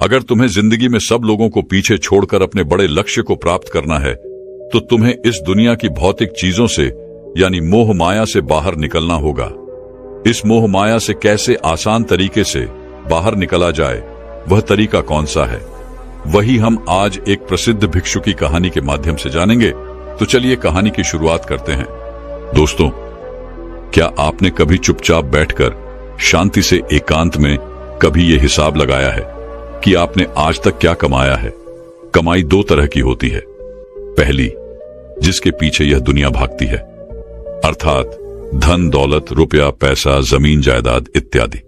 अगर तुम्हें जिंदगी में सब लोगों को पीछे छोड़कर अपने बड़े लक्ष्य को प्राप्त करना है तो तुम्हें इस दुनिया की भौतिक चीजों से यानी मोह माया से बाहर निकलना होगा। इस मोह माया से कैसे आसान तरीके से बाहर निकला जाए, वह तरीका कौन सा है, वही हम आज एक प्रसिद्ध भिक्षु की कहानी के माध्यम से जानेंगे। तो चलिए कहानी की शुरुआत करते हैं। दोस्तों, क्या आपने कभी चुपचाप बैठकर शांति से एकांत में कभी ये हिसाब लगाया है कि आपने आज तक क्या कमाया है? कमाई दो तरह की होती है। पहली, जिसके पीछे यह दुनिया भागती है, अर्थात धन दौलत, रुपया पैसा, जमीन जायदाद इत्यादि।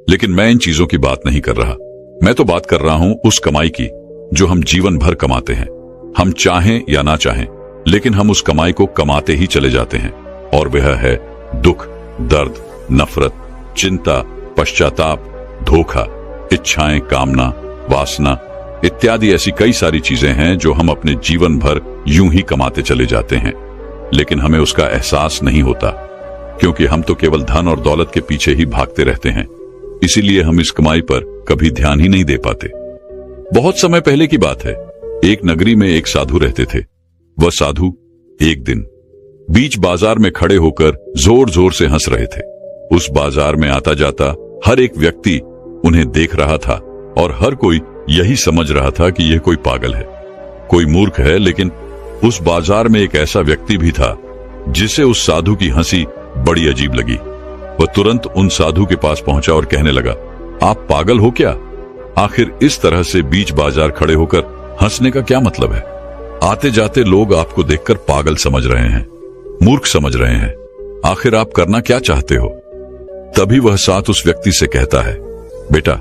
लेकिन मैं इन चीजों की बात नहीं कर रहा। मैं तो बात कर रहा हूं उस कमाई की जो हम जीवन भर कमाते हैं। हम चाहें या ना चाहें, लेकिन हम उस कमाई को कमाते ही चले जाते हैं। और वह है दुख, दर्द, नफरत, चिंता, पश्चाताप, धोखा, इच्छाएं, कामना, वासना इत्यादि। ऐसी कई सारी चीजें हैं जो हम अपने जीवन भर यूं ही कमाते चले जाते हैं, लेकिन हमें उसका एहसास नहीं होता, क्योंकि हम तो केवल धन और दौलत के पीछे ही भागते रहते हैं। इसीलिए हम इस कमाई पर कभी ध्यान ही नहीं दे पाते। बहुत समय पहले की बात है। एक नगरी में एक साधु रहते थे। वह साधु एक दिन बीच बाजार में खड़े होकर जोर जोर से हंस रहे थे। उस बाजार में आता जाता हर एक व्यक्ति उन्हें देख रहा था और हर कोई यही समझ रहा था कि यह कोई पागल है, कोई मूर्ख है। लेकिन उस बाजार में एक ऐसा व्यक्ति भी था जिसे उस साधु की हंसी बड़ी अजीब लगी। वह तुरंत उन साधु के पास पहुंचा और कहने लगा, आप पागल हो क्या? आखिर इस तरह से बीच बाजार खड़े होकर हंसने का क्या मतलब है? आते जाते लोग आपको देखकर पागल समझ रहे हैं, मूर्ख समझ रहे हैं। आखिर आप करना क्या चाहते हो? तभी वह साथ उस व्यक्ति से कहता है, बेटा,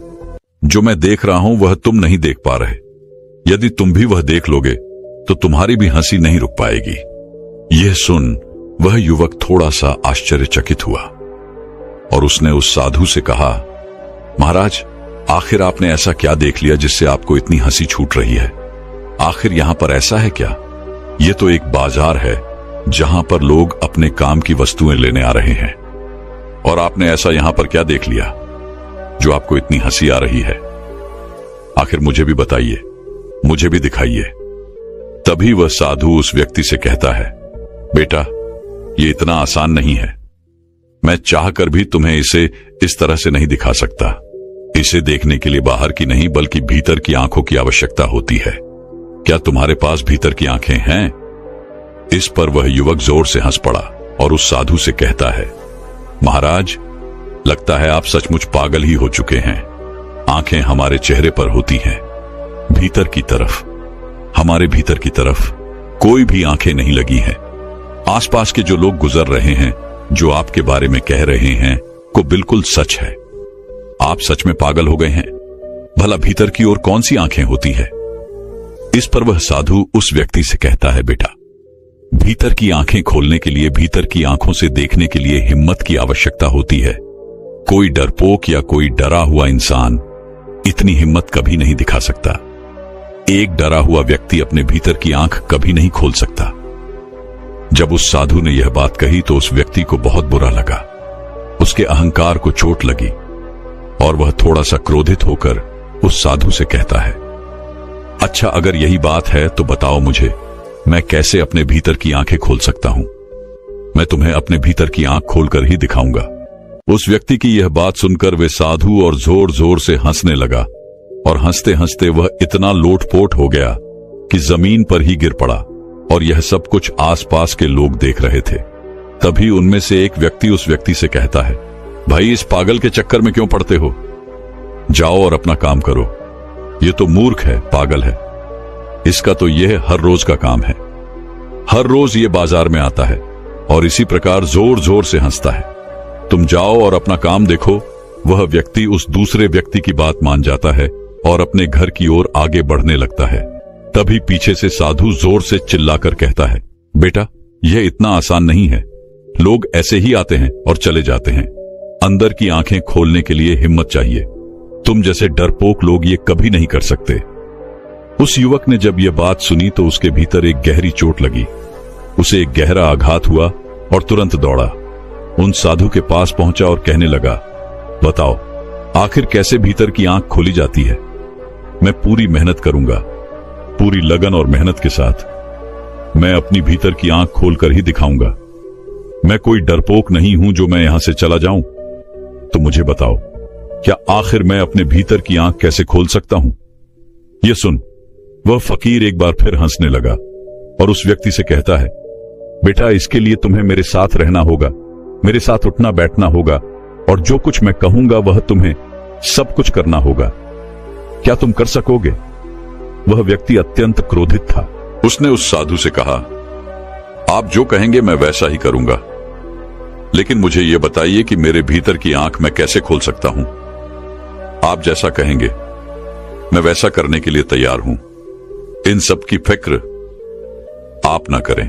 जो मैं देख रहा हूं वह तुम नहीं देख पा रहे। यदि तुम भी वह देख लोगे तो तुम्हारी भी हंसी नहीं रुक पाएगी। यह सुन वह युवक थोड़ा सा आश्चर्यचकित हुआ और उसने उस साधु से कहा, महाराज, आखिर आपने ऐसा क्या देख लिया जिससे आपको इतनी हंसी छूट रही है? आखिर यहां पर ऐसा है क्या? यह तो एक बाजार है जहां पर लोग अपने काम की वस्तुएं लेने आ रहे हैं, और आपने ऐसा यहां पर क्या देख लिया जो आपको इतनी हंसी आ रही है? आखिर मुझे भी बताइए, मुझे भी दिखाइए। तभी वह साधु उस व्यक्ति से कहता है, बेटा, ये इतना आसान नहीं है। मैं चाहकर भी तुम्हें इसे इस तरह से नहीं दिखा सकता। इसे देखने के लिए बाहर की नहीं बल्कि भीतर की आंखों की आवश्यकता होती है। क्या तुम्हारे पास भीतर की आंखें हैं? इस पर वह युवक जोर से हंस पड़ा और उस साधु से कहता है, महाराज, लगता है आप सचमुच पागल ही हो चुके हैं। आंखें हमारे चेहरे पर होती हैं, भीतर की तरफ, हमारे भीतर की तरफ कोई भी आंखें नहीं लगी हैं। आसपास के जो लोग गुजर रहे हैं, जो आपके बारे में कह रहे हैं, को बिल्कुल सच है। आप सच में पागल हो गए हैं। भला भीतर की ओर कौन सी आंखें होती है? इस पर वह साधु उस व्यक्ति से कहता है, बेटा, भीतर की आंखें खोलने के लिए, भीतर की आंखों से देखने के लिए हिम्मत की आवश्यकता होती है। कोई डरपोक या कोई डरा हुआ इंसान इतनी हिम्मत कभी नहीं दिखा सकता। एक डरा हुआ व्यक्ति अपने भीतर की आंख कभी नहीं खोल सकता। जब उस साधु ने यह बात कही तो उस व्यक्ति को बहुत बुरा लगा। उसके अहंकार को चोट लगी और वह थोड़ा सा क्रोधित होकर उस साधु से कहता है, अच्छा, अगर यही बात है तो बताओ मुझे, मैं कैसे अपने भीतर की आंखें खोल सकता हूं? मैं तुम्हें अपने भीतर की आंख खोलकर ही दिखाऊंगा। उस व्यक्ति की यह बात सुनकर वे साधु और जोर जोर से हंसने लगा, और हंसते हंसते वह इतना लोटपोट हो गया कि जमीन पर ही गिर पड़ा। और यह सब कुछ आसपास के लोग देख रहे थे। तभी उनमें से एक व्यक्ति उस व्यक्ति से कहता है, भाई, इस पागल के चक्कर में क्यों पड़ते हो? जाओ और अपना काम करो। ये तो मूर्ख है, पागल है। इसका तो यह हर रोज का काम है। हर रोज ये बाजार में आता है और इसी प्रकार जोर जोर से हंसता है। तुम जाओ और अपना काम देखो। वह व्यक्ति उस दूसरे व्यक्ति की बात मान जाता है और अपने घर की ओर आगे बढ़ने लगता है। तभी पीछे से साधु जोर से चिल्लाकर कहता है, बेटा, यह इतना आसान नहीं है। लोग ऐसे ही आते हैं और चले जाते हैं। अंदर की आंखें खोलने के लिए हिम्मत चाहिए। तुम जैसे डरपोक लोग ये कभी नहीं कर सकते। उस युवक ने जब यह बात सुनी तो उसके भीतर एक गहरी चोट लगी। उसे एक गहरा आघात हुआ और तुरंत दौड़ा, उन साधु के पास पहुंचा और कहने लगा, बताओ, आखिर कैसे भीतर की आंख खोली जाती है? मैं पूरी मेहनत करूंगा, पूरी लगन और मेहनत के साथ। मैं अपनी भीतर की आंख खोलकर ही दिखाऊंगा। मैं कोई डरपोक नहीं हूं जो मैं यहां से चला जाऊं। तो मुझे बताओ, क्या आखिर मैं अपने भीतर की आंख कैसे खोल सकता हूं? यह सुन, वह फकीर एक बार फिर हंसने लगा और उस व्यक्ति से कहता है, बेटा, इसके लिए तुम्हें मेरे साथ रहना होगा, मेरे साथ उठना बैठना होगा, और जो कुछ मैं कहूंगा वह तुम्हें सब कुछ करना होगा। क्या तुम कर सकोगे? वह व्यक्ति अत्यंत क्रोधित था। उसने उस साधु से कहा, आप जो कहेंगे मैं वैसा ही करूंगा, लेकिन मुझे यह बताइए कि मेरे भीतर की आंख मैं कैसे खोल सकता हूं। आप जैसा कहेंगे मैं वैसा करने के लिए तैयार हूं। इन सब की फिक्र आप ना करें।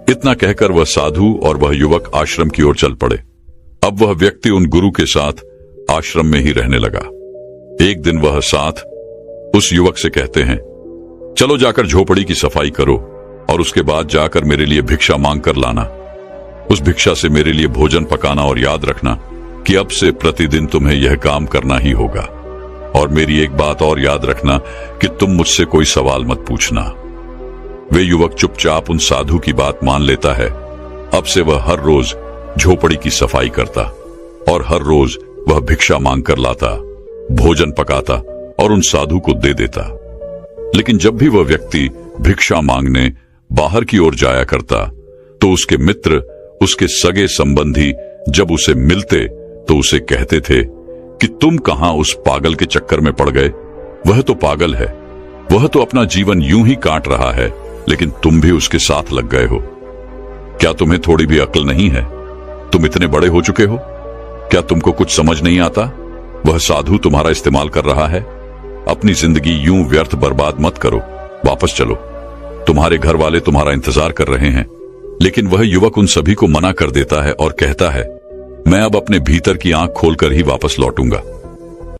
इतना कहकर वह साधु और वह युवक आश्रम की ओर चल पड़े। अब वह व्यक्ति उन गुरु के साथ आश्रम में ही रहने लगा। एक दिन वह साथ उस युवक से कहते हैं, चलो जाकर झोपड़ी की सफाई करो और उसके बाद जाकर मेरे लिए भिक्षा मांग कर लाना। उस भिक्षा से मेरे लिए भोजन पकाना, और याद रखना कि अब से प्रतिदिन तुम्हें यह काम करना ही होगा। और मेरी एक बात और याद रखना कि तुम मुझसे कोई सवाल मत पूछना। वे युवक चुपचाप उन साधु की बात मान लेता है। अब से वह हर रोज झोपड़ी की सफाई करता और हर रोज वह भिक्षा मांग कर लाता, भोजन पकाता और उन साधु को दे देता। लेकिन जब भी वह व्यक्ति भिक्षा मांगने बाहर की ओर जाया करता तो उसके मित्र, उसके सगे संबंधी जब उसे मिलते तो उसे कहते थे कि तुम कहां उस पागल के चक्कर में पड़ गए? वह तो पागल है, वह तो अपना जीवन यूं ही काट रहा है, लेकिन तुम भी उसके साथ लग गए हो। क्या तुम्हें थोड़ी भी अक्ल नहीं है? तुम इतने बड़े हो चुके हो, क्या तुमको कुछ समझ नहीं आता? वह साधु तुम्हारा इस्तेमाल कर रहा है। अपनी जिंदगी यूं व्यर्थ बर्बाद मत करो, वापस चलो, तुम्हारे घर वाले तुम्हारा इंतजार कर रहे हैं। लेकिन वह युवक उन सभी को मना कर देता है और कहता है, मैं अब अपने भीतर की आंख खोलकर ही वापस लौटूंगा।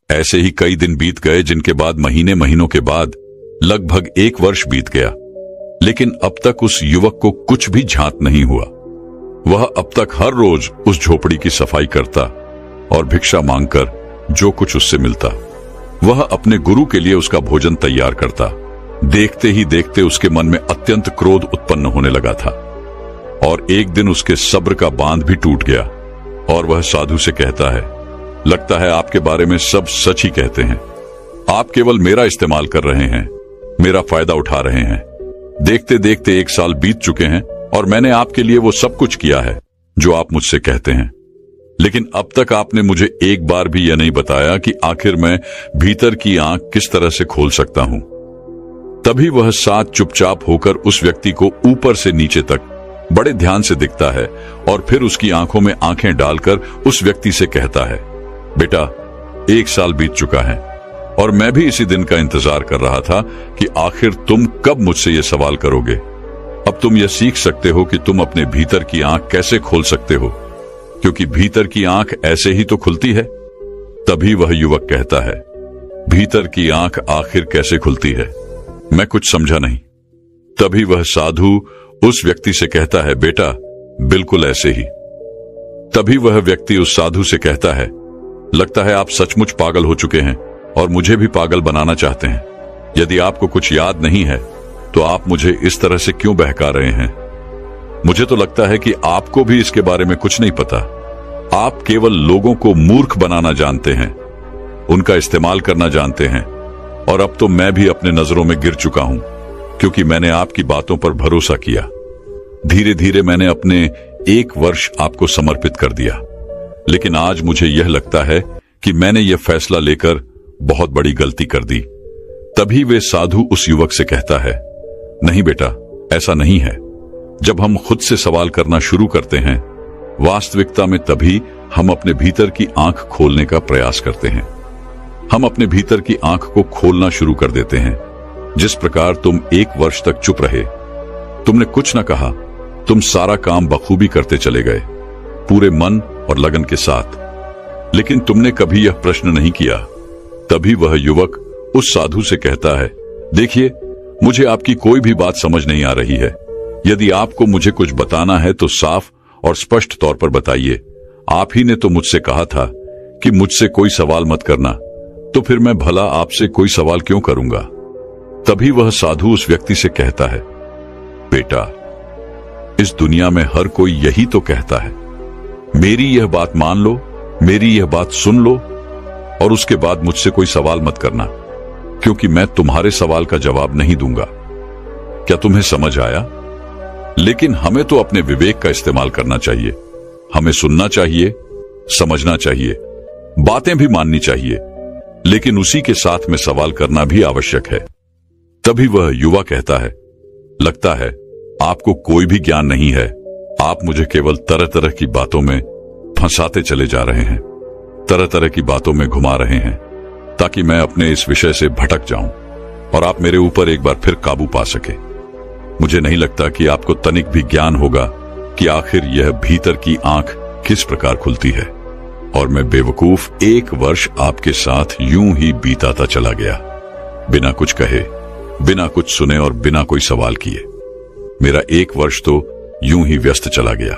ऐसे ही कई दिन बीत गए, जिनके बाद महीनों के बाद लगभग 1 वर्ष बीत गया। लेकिन अब तक उस युवक को कुछ भी झांत नहीं हुआ। वह अब तक हर रोज उस झोपड़ी की सफाई करता और भिक्षा मांगकर जो कुछ उससे मिलता वह अपने गुरु के लिए उसका भोजन तैयार करता। देखते ही देखते उसके मन में अत्यंत क्रोध उत्पन्न होने लगा था और एक दिन उसके सब्र का बांध भी टूट गया और वह साधु से कहता है, लगता है आपके बारे में सब सच ही कहते हैं। आप केवल मेरा इस्तेमाल कर रहे हैं, मेरा फायदा उठा रहे हैं। देखते देखते 1 साल बीत चुके हैं और मैंने आपके लिए वो सब कुछ किया है जो आप मुझसे कहते हैं, लेकिन अब तक आपने मुझे एक बार भी यह नहीं बताया कि आखिर मैं भीतर की आंख किस तरह से खोल सकता हूं। तभी वह साथ चुपचाप होकर उस व्यक्ति को ऊपर से नीचे तक बड़े ध्यान से दिखता है और फिर उसकी आंखों में आंखें डालकर उस व्यक्ति से कहता है, बेटा, 1 साल बीत चुका है और मैं भी इसी दिन का इंतजार कर रहा था कि आखिर तुम कब मुझसे ये सवाल करोगे। अब तुम यह सीख सकते हो कि तुम अपने भीतर की आंख कैसे खोल सकते हो, क्योंकि भीतर की आंख ऐसे ही तो खुलती है। तभी वह युवक कहता है, भीतर की आंख आखिर कैसे खुलती है? मैं कुछ समझा नहीं। तभी वह साधु उस व्यक्ति से कहता है, बेटा, बिल्कुल ऐसे ही। तभी वह व्यक्ति उस साधु से कहता है, लगता है आप सचमुच पागल हो चुके हैं और मुझे भी पागल बनाना चाहते हैं। यदि आपको कुछ याद नहीं है तो आप मुझे इस तरह से क्यों बहका रहे हैं? मुझे तो लगता है कि आपको भी इसके बारे में कुछ नहीं पता। आप केवल लोगों को मूर्ख बनाना जानते हैं, उनका इस्तेमाल करना जानते हैं। और अब तो मैं भी अपने नजरों में गिर चुका हूं, क्योंकि मैंने आपकी बातों पर भरोसा किया। धीरे धीरे मैंने अपने 1 वर्ष आपको समर्पित कर दिया, लेकिन आज मुझे यह लगता है कि मैंने यह फैसला लेकर बहुत बड़ी गलती कर दी। तभी वे साधु उस युवक से कहता है, नहीं बेटा, ऐसा नहीं है। जब हम खुद से सवाल करना शुरू करते हैं, वास्तविकता में तभी हम अपने भीतर की आंख खोलने का प्रयास करते हैं। हम अपने भीतर की आंख को खोलना शुरू कर देते हैं। जिस प्रकार तुम 1 वर्ष तक चुप रहे, तुमने कुछ न कहा, तुम सारा काम बखूबी करते चले गए, पूरे मन और लगन के साथ, लेकिन तुमने कभी यह प्रश्न नहीं किया। तभी वह युवक उस साधु से कहता है, देखिए, मुझे आपकी कोई भी बात समझ नहीं आ रही है। यदि आपको मुझे कुछ बताना है तो साफ और स्पष्ट तौर पर बताइए। आप ही ने तो मुझसे कहा था कि मुझसे कोई सवाल मत करना। तो फिर मैं भला आपसे कोई सवाल क्यों करूंगा। तभी वह साधु उस व्यक्ति से कहता है, बेटा, इस दुनिया में हर कोई यही तो कहता है, मेरी यह बात मान लो, मेरी यह बात सुन लो और उसके बाद मुझसे कोई सवाल मत करना, क्योंकि मैं तुम्हारे सवाल का जवाब नहीं दूंगा। क्या तुम्हें समझ आया? लेकिन हमें तो अपने विवेक का इस्तेमाल करना चाहिए। हमें सुनना चाहिए, समझना चाहिए, बातें भी माननी चाहिए, लेकिन उसी के साथ में सवाल करना भी आवश्यक है। तभी वह युवा कहता है, लगता है आपको कोई भी ज्ञान नहीं है। आप मुझे केवल तरह तरह की बातों में फंसाते चले जा रहे हैं, तरह तरह की बातों में घुमा रहे हैं, ताकि मैं अपने इस विषय से भटक जाऊं और आप मेरे ऊपर एक बार फिर काबू पा सके। मुझे नहीं लगता कि आपको तनिक भी ज्ञान होगा कि आखिर यह भीतर की आंख किस प्रकार खुलती है। और मैं बेवकूफ 1 वर्ष आपके साथ यूं ही बीताता चला गया, बिना कुछ कहे, बिना कुछ सुने और बिना कोई सवाल किए। मेरा 1 वर्ष तो यूं ही व्यस्त चला गया।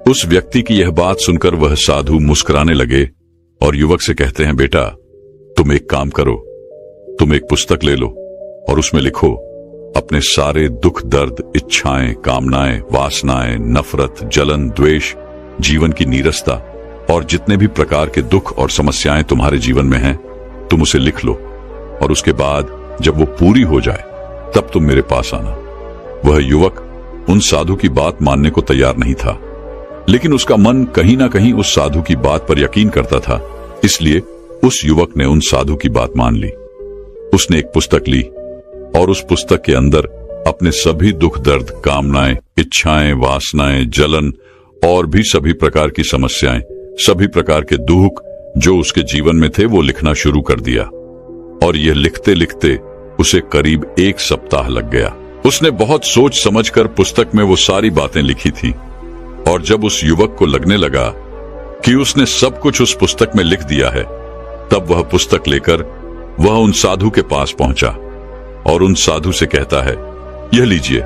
उस व्यक्ति की यह बात सुनकर वह साधु मुस्कुराने लगे और युवक से कहते हैं, बेटा, तुम एक काम करो, तुम एक पुस्तक ले लो और उसमें लिखो अपने सारे दुख, दर्द, इच्छाएं, कामनाएं, वासनाएं, नफरत, जलन, द्वेष, जीवन की नीरसता और जितने भी प्रकार के दुख और समस्याएं तुम्हारे जीवन में हैं, तुम उसे लिख लो और उसके बाद जब वो पूरी हो जाए तब तुम मेरे पास आना। वह युवक उन साधु की बात मानने को तैयार नहीं था, लेकिन उसका मन कहीं ना कहीं उस साधु की बात पर यकीन करता था। इसलिए उस युवक ने उन साधु की बात मान ली। उसने एक पुस्तक ली और उस पुस्तक के अंदर अपने सभी दुख, दर्द, कामनाएं, इच्छाएं, वासनाएं, जलन और भी सभी प्रकार की समस्याएं, सभी प्रकार के दुख जो उसके जीवन में थे वो लिखना शुरू कर दिया। और यह लिखते लिखते उसे करीब 1 सप्ताह लग गया। उसने बहुत सोच समझकर पुस्तक में वो सारी बातें लिखी थी और जब उस युवक को लगने लगा कि उसने सब कुछ उस पुस्तक में लिख दिया है, तब वह पुस्तक लेकर वह उन साधु के पास पहुंचा और उन साधु से कहता है, यह लीजिए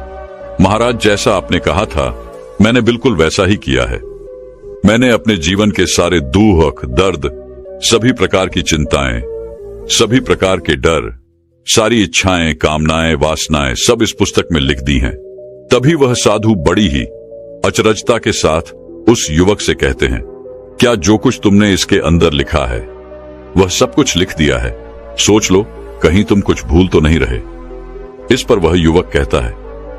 महाराज, जैसा आपने कहा था मैंने बिल्कुल वैसा ही किया है। मैंने अपने जीवन के सारे दुख, दर्द, सभी प्रकार की चिंताएं, सभी प्रकार के डर, सारी इच्छाएं, कामनाएं, वासनाएं सब इस पुस्तक में लिख दी हैं। तभी वह साधु बड़ी ही अचरजता के साथ उस युवक से कहते हैं, क्या जो कुछ तुमने इसके अंदर लिखा है वह सब कुछ लिख दिया है? सोच लो, कहीं तुम कुछ भूल तो नहीं रहे। इस पर वह युवक कहता है,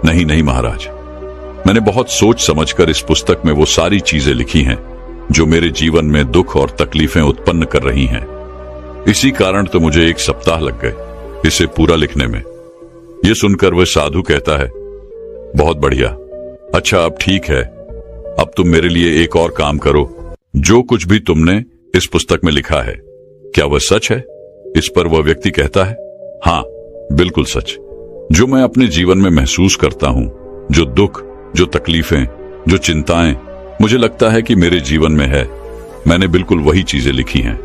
नहीं नहीं महाराज, मैंने बहुत सोच समझकर इस पुस्तक में वो सारी चीजें लिखी हैं जो मेरे जीवन में दुख और तकलीफें उत्पन्न कर रही हैं। इसी कारण तो मुझे 1 सप्ताह लग गए इसे पूरा लिखने में। यह सुनकर वह साधु कहता है, बहुत बढ़िया, अच्छा अब ठीक है, अब तुम मेरे लिए एक और काम करो। जो कुछ भी तुमने इस पुस्तक में लिखा है, क्या वह सच है? इस पर वह व्यक्ति कहता है, हाँ बिल्कुल सच। जो मैं अपने जीवन में महसूस करता हूं, जो दुख, जो तकलीफें, जो चिंताएं मुझे लगता है कि मेरे जीवन में है, मैंने बिल्कुल वही चीजें लिखी हैं।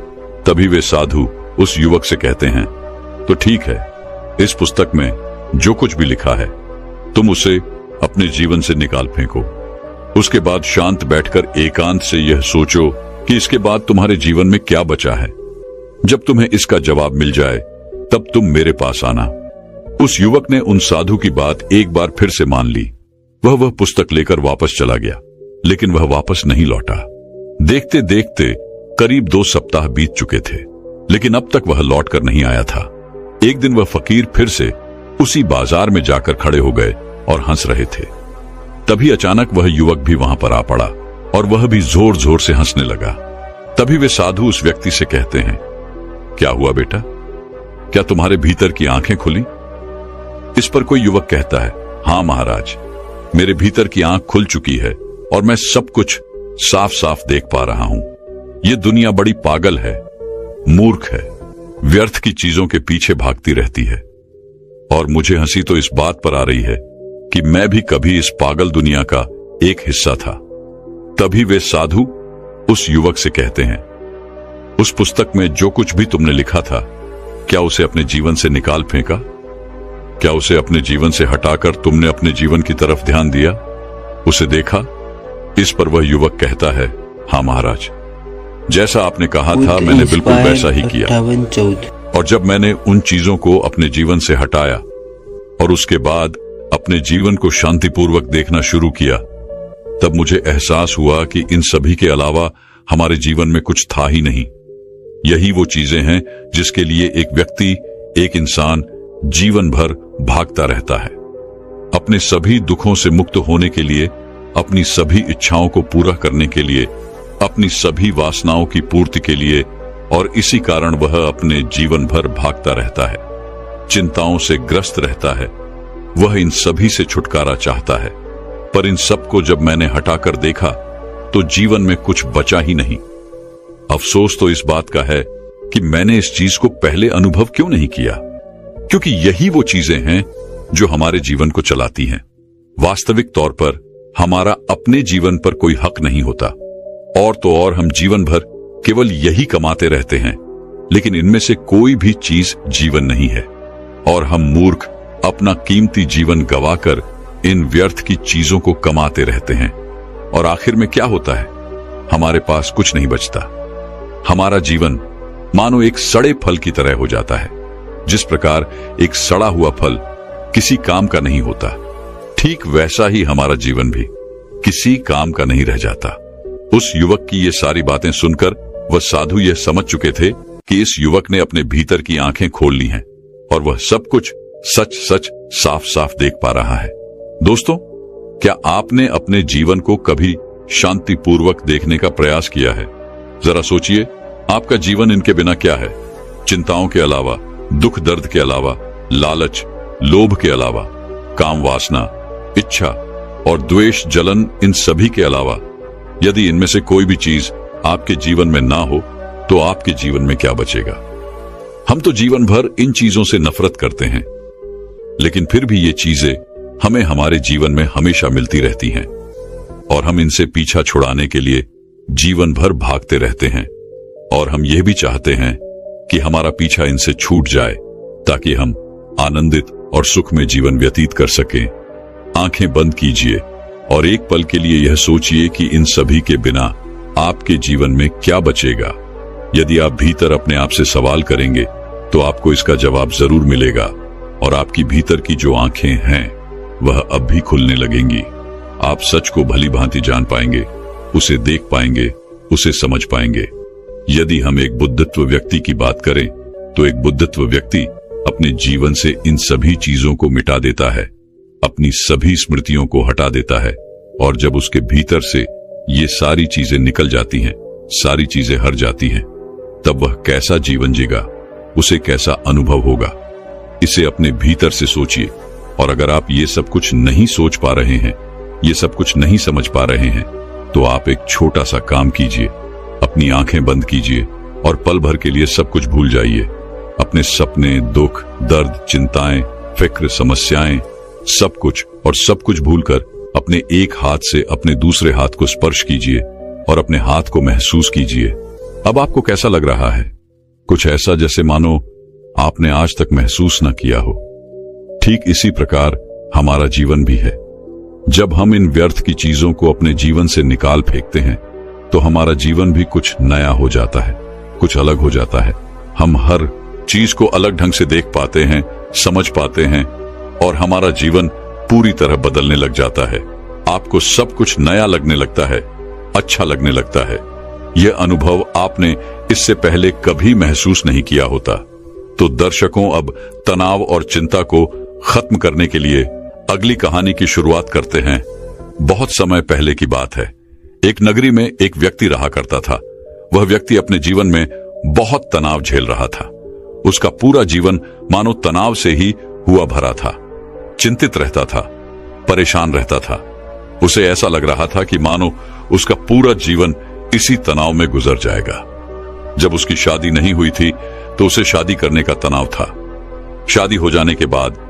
तभी वे साधु उस युवक से कहते हैं, तो ठीक है, इस पुस्तक में जो कुछ भी लिखा है तुम उसे अपने जीवन से निकाल फेंको। उसके बाद शांत बैठकर एकांत से यह सोचो कि इसके बाद तुम्हारे जीवन में क्या बचा है। जब तुम्हें इसका जवाब मिल जाए तब तुम मेरे पास आना। उस युवक ने उन साधु की बात एक बार फिर से मान ली। वह पुस्तक लेकर वापस चला गया, लेकिन वह वापस नहीं लौटा। देखते देखते करीब 2 सप्ताह बीत चुके थे, लेकिन अब तक वह लौटकर नहीं आया था। एक दिन वह फकीर फिर से उसी बाजार में जाकर खड़े हो गए और हंस रहे थे। तभी अचानक वह युवक भी वहां पर आ पड़ा और वह भी जोर जोर से हंसने लगा। तभी वे साधु उस व्यक्ति से कहते हैं, क्या हुआ बेटा, क्या तुम्हारे भीतर की आंखें खुली? इस पर कोई युवक कहता है, हाँ महाराज, मेरे भीतर की आंख खुल चुकी है और मैं सब कुछ साफ साफ देख पा रहा हूं। ये दुनिया बड़ी पागल है, मूर्ख है, व्यर्थ की चीजों के पीछे भागती रहती है और मुझे हंसी तो इस बात पर आ रही है कि मैं भी कभी इस पागल दुनिया का एक हिस्सा था। तभी वे साधु उस युवक से कहते हैं, उस पुस्तक में जो कुछ भी तुमने लिखा था, क्या उसे अपने जीवन से निकाल फेंका? क्या उसे अपने जीवन से हटाकर तुमने अपने जीवन की तरफ ध्यान दिया, उसे देखा? इस पर वह युवक कहता है, हाँ महाराज, जैसा आपने कहा था मैंने बिल्कुल वैसा ही किया। और जब मैंने उन चीजों को अपने जीवन से हटाया और उसके बाद अपने जीवन को शांतिपूर्वक देखना शुरू किया, तब मुझे एहसास हुआ कि इन सभी के अलावा हमारे जीवन में कुछ था ही नहीं। यही वो चीजें हैं जिसके लिए एक व्यक्ति, एक इंसान जीवन भर भागता रहता है, अपने सभी दुखों से मुक्त होने के लिए, अपनी सभी इच्छाओं को पूरा करने के लिए, अपनी सभी वासनाओं की पूर्ति के लिए। और इसी कारण वह अपने जीवन भर भागता रहता है, चिंताओं से ग्रस्त रहता है। वह इन सभी से छुटकारा चाहता है, पर इन सबको जब मैंने हटाकर देखा तो जीवन में कुछ बचा ही नहीं। अफसोस तो इस बात का है कि मैंने इस चीज को पहले अनुभव क्यों नहीं किया, क्योंकि यही वो चीजें हैं जो हमारे जीवन को चलाती हैं। वास्तविक तौर पर हमारा अपने जीवन पर कोई हक नहीं होता, और तो और हम जीवन भर केवल यही कमाते रहते हैं, लेकिन इनमें से कोई भी चीज जीवन नहीं है। और हम मूर्ख अपना कीमती जीवन गवाकर इन व्यर्थ की चीजों को कमाते रहते हैं, और आखिर में क्या होता है, हमारे पास कुछ नहीं बचता। हमारा जीवन मानो एक सड़े फल की तरह हो जाता है। जिस प्रकार एक सड़ा हुआ फल किसी काम का नहीं होता, ठीक वैसा ही हमारा जीवन भी किसी काम का नहीं रह जाता। उस युवक की ये सारी बातें सुनकर वह साधु यह समझ चुके थे कि इस युवक ने अपने भीतर की आंखें खोल ली हैं और वह सब कुछ सच सच साफ साफ देख पा रहा है। दोस्तों, क्या आपने अपने जीवन को कभी शांतिपूर्वक देखने का प्रयास किया है? जरा सोचिए, आपका जीवन इनके बिना क्या है? चिंताओं के अलावा, दुख दर्द के अलावा, लालच, लोभ के अलावा, काम वासना, इच्छा और द्वेष जलन, इन सभी के अलावा यदि इनमें से कोई भी चीज आपके जीवन में ना हो तो आपके जीवन में क्या बचेगा? हम तो जीवन भर इन चीजों से नफरत करते हैं, लेकिन फिर भी ये चीजें हमें हमारे जीवन में हमेशा मिलती रहती हैं, और हम इनसे पीछा छुड़ाने के लिए जीवन भर भागते रहते हैं। और हम यह भी चाहते हैं कि हमारा पीछा इनसे छूट जाए, ताकि हम आनंदित और सुख में जीवन व्यतीत कर सकें। आंखें बंद कीजिए और एक पल के लिए यह सोचिए कि इन सभी के बिना आपके जीवन में क्या बचेगा। यदि आप भीतर अपने आप से सवाल करेंगे तो आपको इसका जवाब जरूर मिलेगा, और आपकी भीतर की जो आंखें हैं वह अब भी खुलने लगेंगी। आप सच को भली भांति जान पाएंगे, उसे देख पाएंगे, उसे समझ पाएंगे। यदि हम एक बुद्धित्व व्यक्ति की बात करें तो एक बुद्धित्व व्यक्ति अपने जीवन से इन सभी चीजों को मिटा देता है, अपनी सभी स्मृतियों को हटा देता है, और जब उसके भीतर से ये सारी चीजें निकल जाती हैं, सारी चीजें हट जाती हैं, तब वह कैसा जीवन जीगा, उसे कैसा अनुभव होगा, इसे अपने भीतर से सोचिए। और अगर आप ये सब कुछ नहीं सोच पा रहे हैं, ये सब कुछ नहीं समझ पा रहे हैं, तो आप एक छोटा सा काम कीजिए, अपनी आंखें बंद कीजिए और पल भर के लिए सब कुछ भूल जाइए। अपने सपने, दुख, दर्द, चिंताएं, फिक्र, समस्याएं, सब कुछ और सब कुछ भूलकर अपने एक हाथ से अपने दूसरे हाथ को स्पर्श कीजिए और अपने हाथ को महसूस कीजिए। अब आपको कैसा लग रहा है? कुछ ऐसा जैसे मानो आपने आज तक महसूस न किया हो। ठीक इसी प्रकार हमारा जीवन भी है। जब हम इन व्यर्थ की चीजों को अपने जीवन से निकाल फेंकते हैं तो हमारा जीवन भी कुछ नया हो जाता है, कुछ अलग हो जाता है। हम हर चीज को अलग ढंग से देख पाते हैं, समझ पाते हैं, और हमारा जीवन पूरी तरह बदलने लग जाता है। आपको सब कुछ नया लगने लगता है, अच्छा लगने लगता है। यह अनुभव आपने इससे पहले कभी महसूस नहीं किया होता। तो दर्शकों, अब तनाव और चिंता को खत्म करने के लिए अगली कहानी की शुरुआत करते हैं। बहुत समय पहले की बात है। एक नगरी में एक व्यक्ति रहा करता था। वह व्यक्ति अपने जीवन में बहुत तनाव झेल रहा था। उसका पूरा जीवन मानो तनाव से ही हुआ भरा था। चिंतित रहता था, परेशान रहता था। उसे ऐसा लग रहा था कि मानो उसका पूरा जीवन इसी तनाव में गुजर जाएगा। जब उसकी शादी नहीं हुई थी तो उसे शादी करने का तनाव था। शादी हो जाने के बाद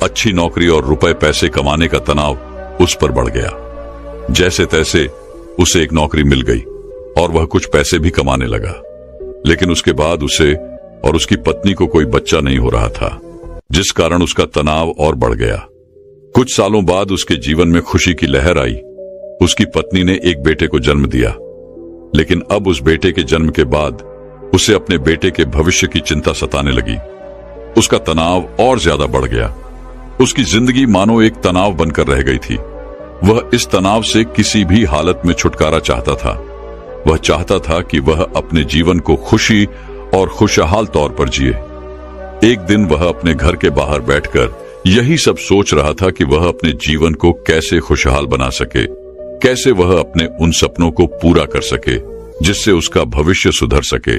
अच्छी नौकरी और रुपए पैसे कमाने का तनाव उस पर बढ़ गया। जैसे तैसे उसे एक नौकरी मिल गई और वह कुछ पैसे भी कमाने लगा, लेकिन उसके बाद उसे और उसकी पत्नी को कोई बच्चा नहीं हो रहा था, जिस कारण उसका तनाव और बढ़ गया। कुछ सालों बाद उसके जीवन में खुशी की लहर आई। उसकी पत्नी ने एक बेटे को जन्म दिया। लेकिन अब उस बेटे के जन्म के बाद उसे अपने बेटे के भविष्य की चिंता सताने लगी। उसका तनाव और ज्यादा बढ़ गया। उसकी जिंदगी मानो एक तनाव बनकर रह गई थी। वह इस तनाव से किसी भी हालत में छुटकारा चाहता था। वह चाहता था कि वह अपने जीवन को खुशी और खुशहाल तौर पर जिए। एक दिन वह अपने घर के बाहर बैठकर यही सब सोच रहा था कि वह अपने जीवन को कैसे खुशहाल बना सके, कैसे वह अपने उन सपनों को पूरा कर सके जिससे उसका भविष्य सुधर सके।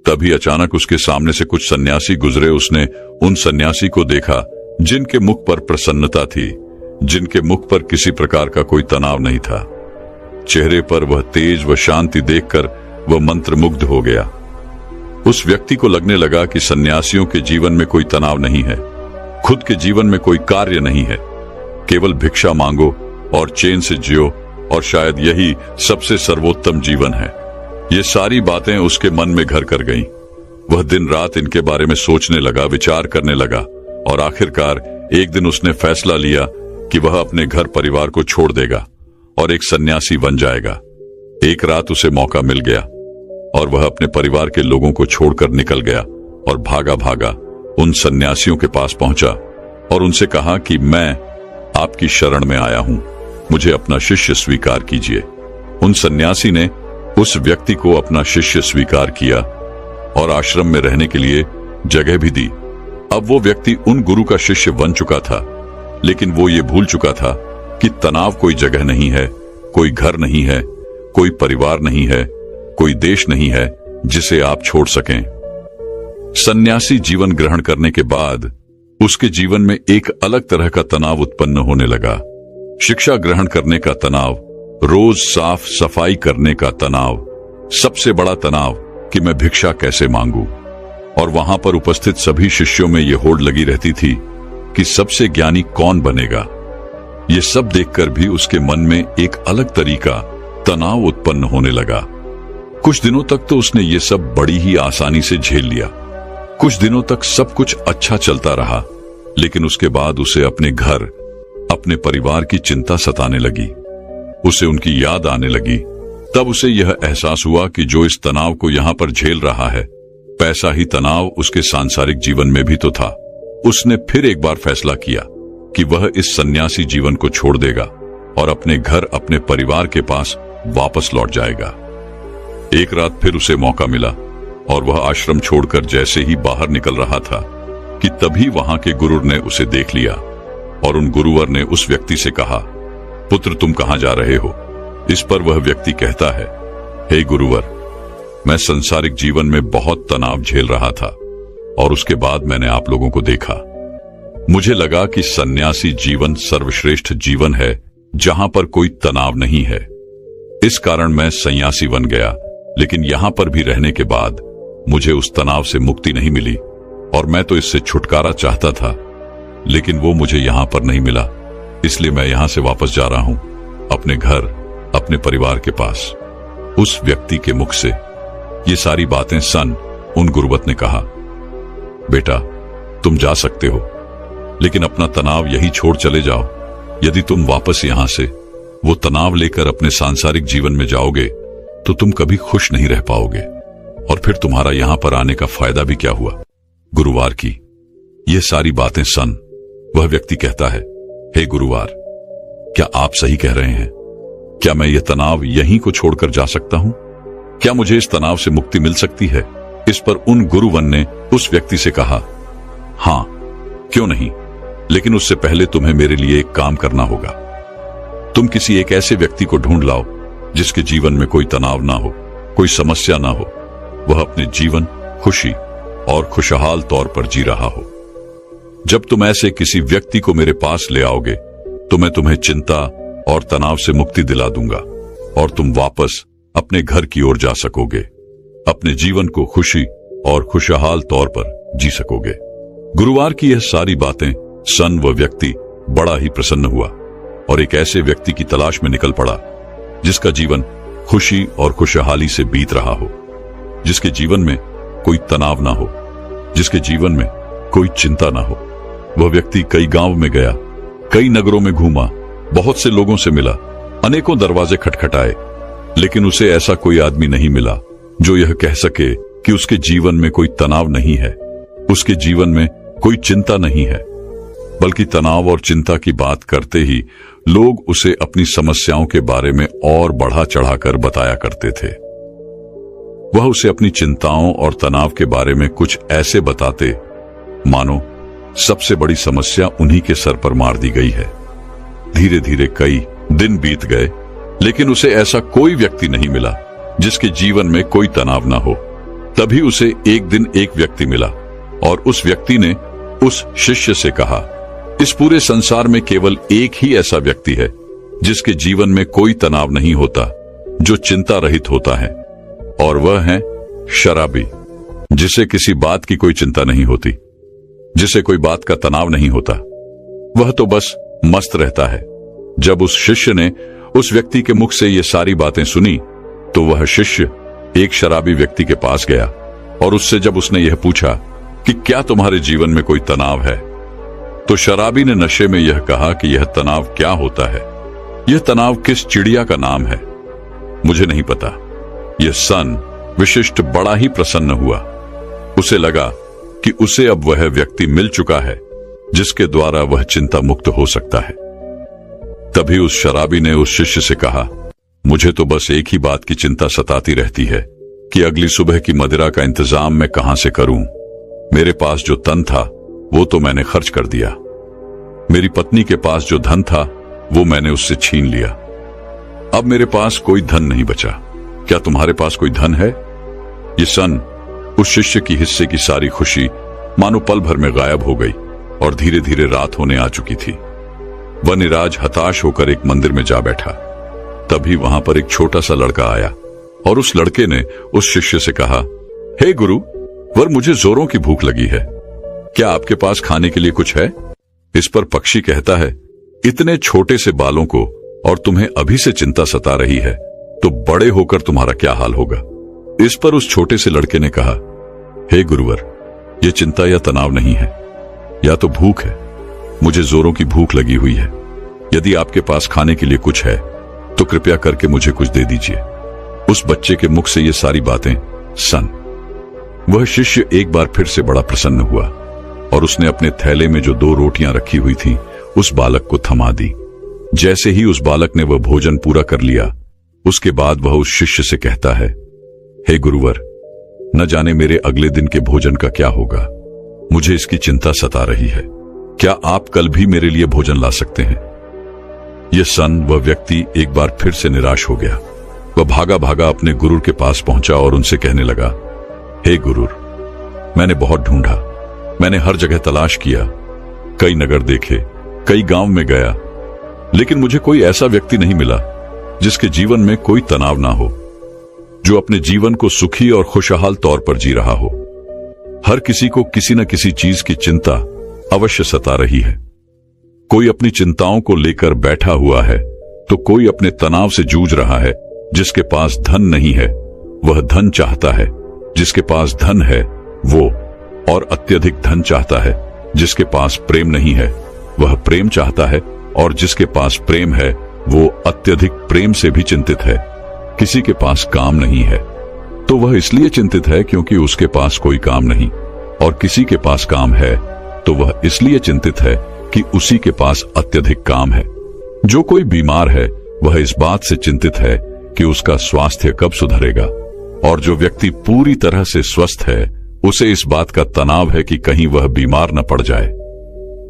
तभी अचानक उसके सामने से कुछ सन्यासी गुजरे। उसने उन सन्यासी को देखा जिनके मुख पर प्रसन्नता थी, जिनके मुख पर किसी प्रकार का कोई तनाव नहीं था। चेहरे पर वह तेज व शांति देखकर वह मंत्रमुग्ध हो गया। उस व्यक्ति को लगने लगा कि सन्यासियों के जीवन में कोई तनाव नहीं है, खुद के जीवन में कोई कार्य नहीं है, केवल भिक्षा मांगो और चैन से जियो, और शायद यही सबसे सर्वोत्तम जीवन है। ये सारी बातें उसके मन में घर कर गईं। वह दिन रात इनके बारे में सोचने लगा, विचार करने लगा, और आखिरकार एक दिन उसने फैसला लिया कि वह अपने घर परिवार को छोड़ देगा और एक सन्यासी बन जाएगा। एक रात उसे मौका मिल गया और वह अपने परिवार के लोगों को छोड़कर निकल गया और भागा भागा उन सन्यासियों के पास पहुंचा और उनसे कहा कि मैं आपकी शरण में आया हूं, मुझे अपना शिष्य स्वीकार कीजिए। उन सन्यासी ने उस व्यक्ति को अपना शिष्य स्वीकार किया और आश्रम में रहने के लिए जगह भी दी। अब वो व्यक्ति उन गुरु का शिष्य बन चुका था, लेकिन वो ये भूल चुका था कि तनाव कोई जगह नहीं है, कोई घर नहीं है, कोई परिवार नहीं है, कोई देश नहीं है जिसे आप छोड़ सकें। सन्यासी जीवन ग्रहण करने के बाद उसके जीवन में एक अलग तरह का तनाव उत्पन्न होने लगा। शिक्षा ग्रहण करने का तनाव, रोज साफ सफाई करने का तनाव, सबसे बड़ा तनाव कि मैं भिक्षा कैसे मांगू। और वहां पर उपस्थित सभी शिष्यों में यह होड़ लगी रहती थी कि सबसे ज्ञानी कौन बनेगा। ये सब देखकर भी उसके मन में एक अलग तरीका तनाव उत्पन्न होने लगा। कुछ दिनों तक तो उसने ये सब बड़ी ही आसानी से झेल लिया। कुछ दिनों तक सब कुछ अच्छा चलता रहा, लेकिन उसके बाद उसे अपने घर, अपने परिवार की चिंता सताने लगी। उसे उनकी याद आने लगी। तब उसे यह एहसास हुआ कि जो इस तनाव को यहाँ पर झेल रहा है, पैसा ही तनाव उसके सांसारिक जीवन में भी तो था। उसने फिर एक बार फैसला किया कि वह इस सन्यासी जीवन को छोड़ देगा और अपने घर, अपने परिवार के पास वापस लौट जाएगा। एक रात फिर उसे मौका मिला और वह आश्रम छोड़कर जैसे ही बाहर निकल रहा था कि तभी वहां के गुरु ने उसे देख लिया और उन गुरुवर ने उस व्यक्ति से कहा, पुत्र तुम कहां जा रहे हो? इस पर वह व्यक्ति कहता है, हे गुरुवर, मैं संसारिक जीवन में बहुत तनाव झेल रहा था और उसके बाद मैंने आप लोगों को देखा। मुझे लगा कि सन्यासी जीवन सर्वश्रेष्ठ जीवन है जहां पर कोई तनाव नहीं है। इस कारण मैं सन्यासी बन गया, लेकिन यहां पर भी रहने के बाद मुझे उस तनाव से मुक्ति नहीं मिली और मैं तो इससे छुटकारा चाहता था, लेकिन वो मुझे यहां पर नहीं मिला। इसलिए मैं यहां से वापस जा रहा हूं अपने घर, अपने परिवार के पास। उस व्यक्ति के मुख से ये सारी बातें सन उन गुरुवत ने कहा, बेटा तुम जा सकते हो, लेकिन अपना तनाव यही छोड़ चले जाओ। यदि तुम वापस यहां से वो तनाव लेकर अपने सांसारिक जीवन में जाओगे तो तुम कभी खुश नहीं रह पाओगे और फिर तुम्हारा यहां पर आने का फायदा भी क्या हुआ। गुरुवार की ये सारी बातें सन वह व्यक्ति कहता है, हे गुरुवार, क्या आप सही कह रहे हैं? क्या मैं ये तनाव यहीं को छोड़कर जा सकता हूं? क्या मुझे इस तनाव से मुक्ति मिल सकती है? इस पर उन गुरुवन ने उस व्यक्ति से कहा, हां, क्यों नहीं, लेकिन उससे पहले तुम्हें मेरे लिए एक काम करना होगा। तुम किसी एक ऐसे व्यक्ति को ढूंढ लाओ जिसके जीवन में कोई तनाव ना हो, कोई समस्या ना हो, वह अपने जीवन खुशी और खुशहाल तौर पर जी रहा हो। जब तुम ऐसे किसी व्यक्ति को मेरे पास ले आओगे तो मैं तुम्हें चिंता और तनाव से मुक्ति दिला दूंगा और तुम वापस अपने घर की ओर जा सकोगे, अपने जीवन को खुशी और खुशहाल तौर पर जी सकोगे। गुरुवार की यह सारी बातें सन वह व्यक्ति बड़ा ही प्रसन्न हुआ और एक ऐसे व्यक्ति की तलाश में निकल पड़ा जिसका जीवन खुशी और खुशहाली से बीत रहा हो, जिसके जीवन में कोई तनाव ना हो, जिसके जीवन में कोई चिंता ना हो। वह व्यक्ति कई गांव में गया, कई नगरों में घूमा, बहुत से लोगों से मिला, अनेकों दरवाजे खटखटाए, लेकिन उसे ऐसा कोई आदमी नहीं मिला जो यह कह सके कि उसके जीवन में कोई तनाव नहीं है, उसके जीवन में कोई चिंता नहीं है। बल्कि तनाव और चिंता की बात करते ही लोग उसे अपनी समस्याओं के बारे में और बढ़ा चढ़ाकर बताया करते थे। वह उसे अपनी चिंताओं और तनाव के बारे में कुछ ऐसे बताते मानो सबसे बड़ी समस्या उन्हीं के सर पर मार दी गई है। धीरे धीरे कई दिन बीत गए, लेकिन उसे ऐसा कोई व्यक्ति नहीं मिला जिसके जीवन में कोई तनाव ना हो। तभी उसे एक दिन एक व्यक्ति मिला और उस व्यक्ति ने उस शिष्य से कहा, इस पूरे संसार में केवल एक ही ऐसा व्यक्ति है जिसके जीवन में कोई तनाव नहीं होता, जो चिंता रहित होता है, और वह है शराबी, जिसे किसी बात की कोई चिंता नहीं होती, जिसे कोई बात का तनाव नहीं होता। वह तो बस मस्त रहता है। जब उस शिष्य ने उस व्यक्ति के मुख से ये सारी बातें सुनी तो वह शिष्य एक शराबी व्यक्ति के पास गया और उससे जब उसने यह पूछा कि क्या तुम्हारे जीवन में कोई तनाव है, तो शराबी ने नशे में यह कहा कि यह तनाव क्या होता है, यह तनाव किस चिड़िया का नाम है, मुझे नहीं पता। यह सन विशिष्ट बड़ा ही प्रसन्न हुआ। उसे लगा कि उसे अब वह व्यक्ति मिल चुका है जिसके द्वारा वह चिंता मुक्त हो सकता है। तभी उस शराबी ने उस शिष्य से कहा, मुझे तो बस एक ही बात की चिंता सताती रहती है कि अगली सुबह की मदिरा का इंतजाम मैं कहां से करूं। मेरे पास जो तन था वो तो मैंने खर्च कर दिया। मेरी पत्नी के पास जो धन था वो मैंने उससे छीन लिया। अब मेरे पास कोई धन नहीं बचा। क्या तुम्हारे पास कोई धन है? ये सन उस शिष्य की हिस्से की सारी खुशी मानो पल भर में गायब हो गई और धीरे धीरे रात होने आ चुकी थी। वह निराश हताश होकर एक मंदिर में जा बैठा। तभी वहां पर एक छोटा सा लड़का आया और उस लड़के ने उस शिष्य से कहा, हे गुरु वर, मुझे जोरों की भूख लगी है, क्या आपके पास खाने के लिए कुछ है? इस पर पक्षी कहता है, इतने छोटे से बालों को और तुम्हें अभी से चिंता सता रही है तो बड़े होकर तुम्हारा क्या हाल होगा। इस पर उस छोटे से लड़के ने कहा, हे गुरुवर, यह चिंता या तनाव नहीं है, या तो भूख है। मुझे जोरों की भूख लगी हुई है। यदि आपके पास खाने के लिए कुछ है तो कृपया करके मुझे कुछ दे दीजिए। उस बच्चे के मुख से ये सारी बातें सन वह शिष्य एक बार फिर से बड़ा प्रसन्न हुआ और उसने अपने थैले में जो 2 रोटियां रखी हुई थी उस बालक को थमा दी। जैसे ही उस बालक ने वह भोजन पूरा कर लिया, उसके बाद वह उस शिष्य से कहता है, हे गुरुवर, न जाने मेरे अगले दिन के भोजन का क्या होगा। मुझे इसकी चिंता सता रही है। क्या आप कल भी मेरे लिए भोजन ला सकते हैं? यह सन वह व्यक्ति एक बार फिर से निराश हो गया। वह भागा भागा अपने गुरुर के पास पहुंचा और उनसे कहने लगा, हे गुरुर, मैंने बहुत ढूंढा, मैंने हर जगह तलाश किया, कई नगर देखे, कई गांव में गया, लेकिन मुझे कोई ऐसा व्यक्ति नहीं मिला जिसके जीवन में कोई तनाव ना हो, जो अपने जीवन को सुखी और खुशहाल तौर पर जी रहा हो। हर किसी को किसी न किसी चीज की चिंता अवश्य सता रही है। कोई अपनी चिंताओं को लेकर बैठा हुआ है तो कोई अपने तनाव से जूझ रहा है। जिसके पास धन नहीं है वह धन चाहता है, जिसके पास धन है वो और अत्यधिक धन चाहता है। जिसके पास प्रेम नहीं है वह प्रेम चाहता है, और जिसके पास प्रेम है वो अत्यधिक प्रेम से भी चिंतित है। किसी के पास काम नहीं है तो वह इसलिए चिंतित है क्योंकि उसके पास कोई काम नहीं, और किसी के पास काम है तो वह इसलिए चिंतित है कि उसी के पास अत्यधिक काम है। जो कोई बीमार है वह इस बात से चिंतित है कि उसका स्वास्थ्य कब सुधरेगा, और जो व्यक्ति पूरी तरह से स्वस्थ है उसे इस बात का तनाव है कि कहीं वह बीमार न पड़ जाए।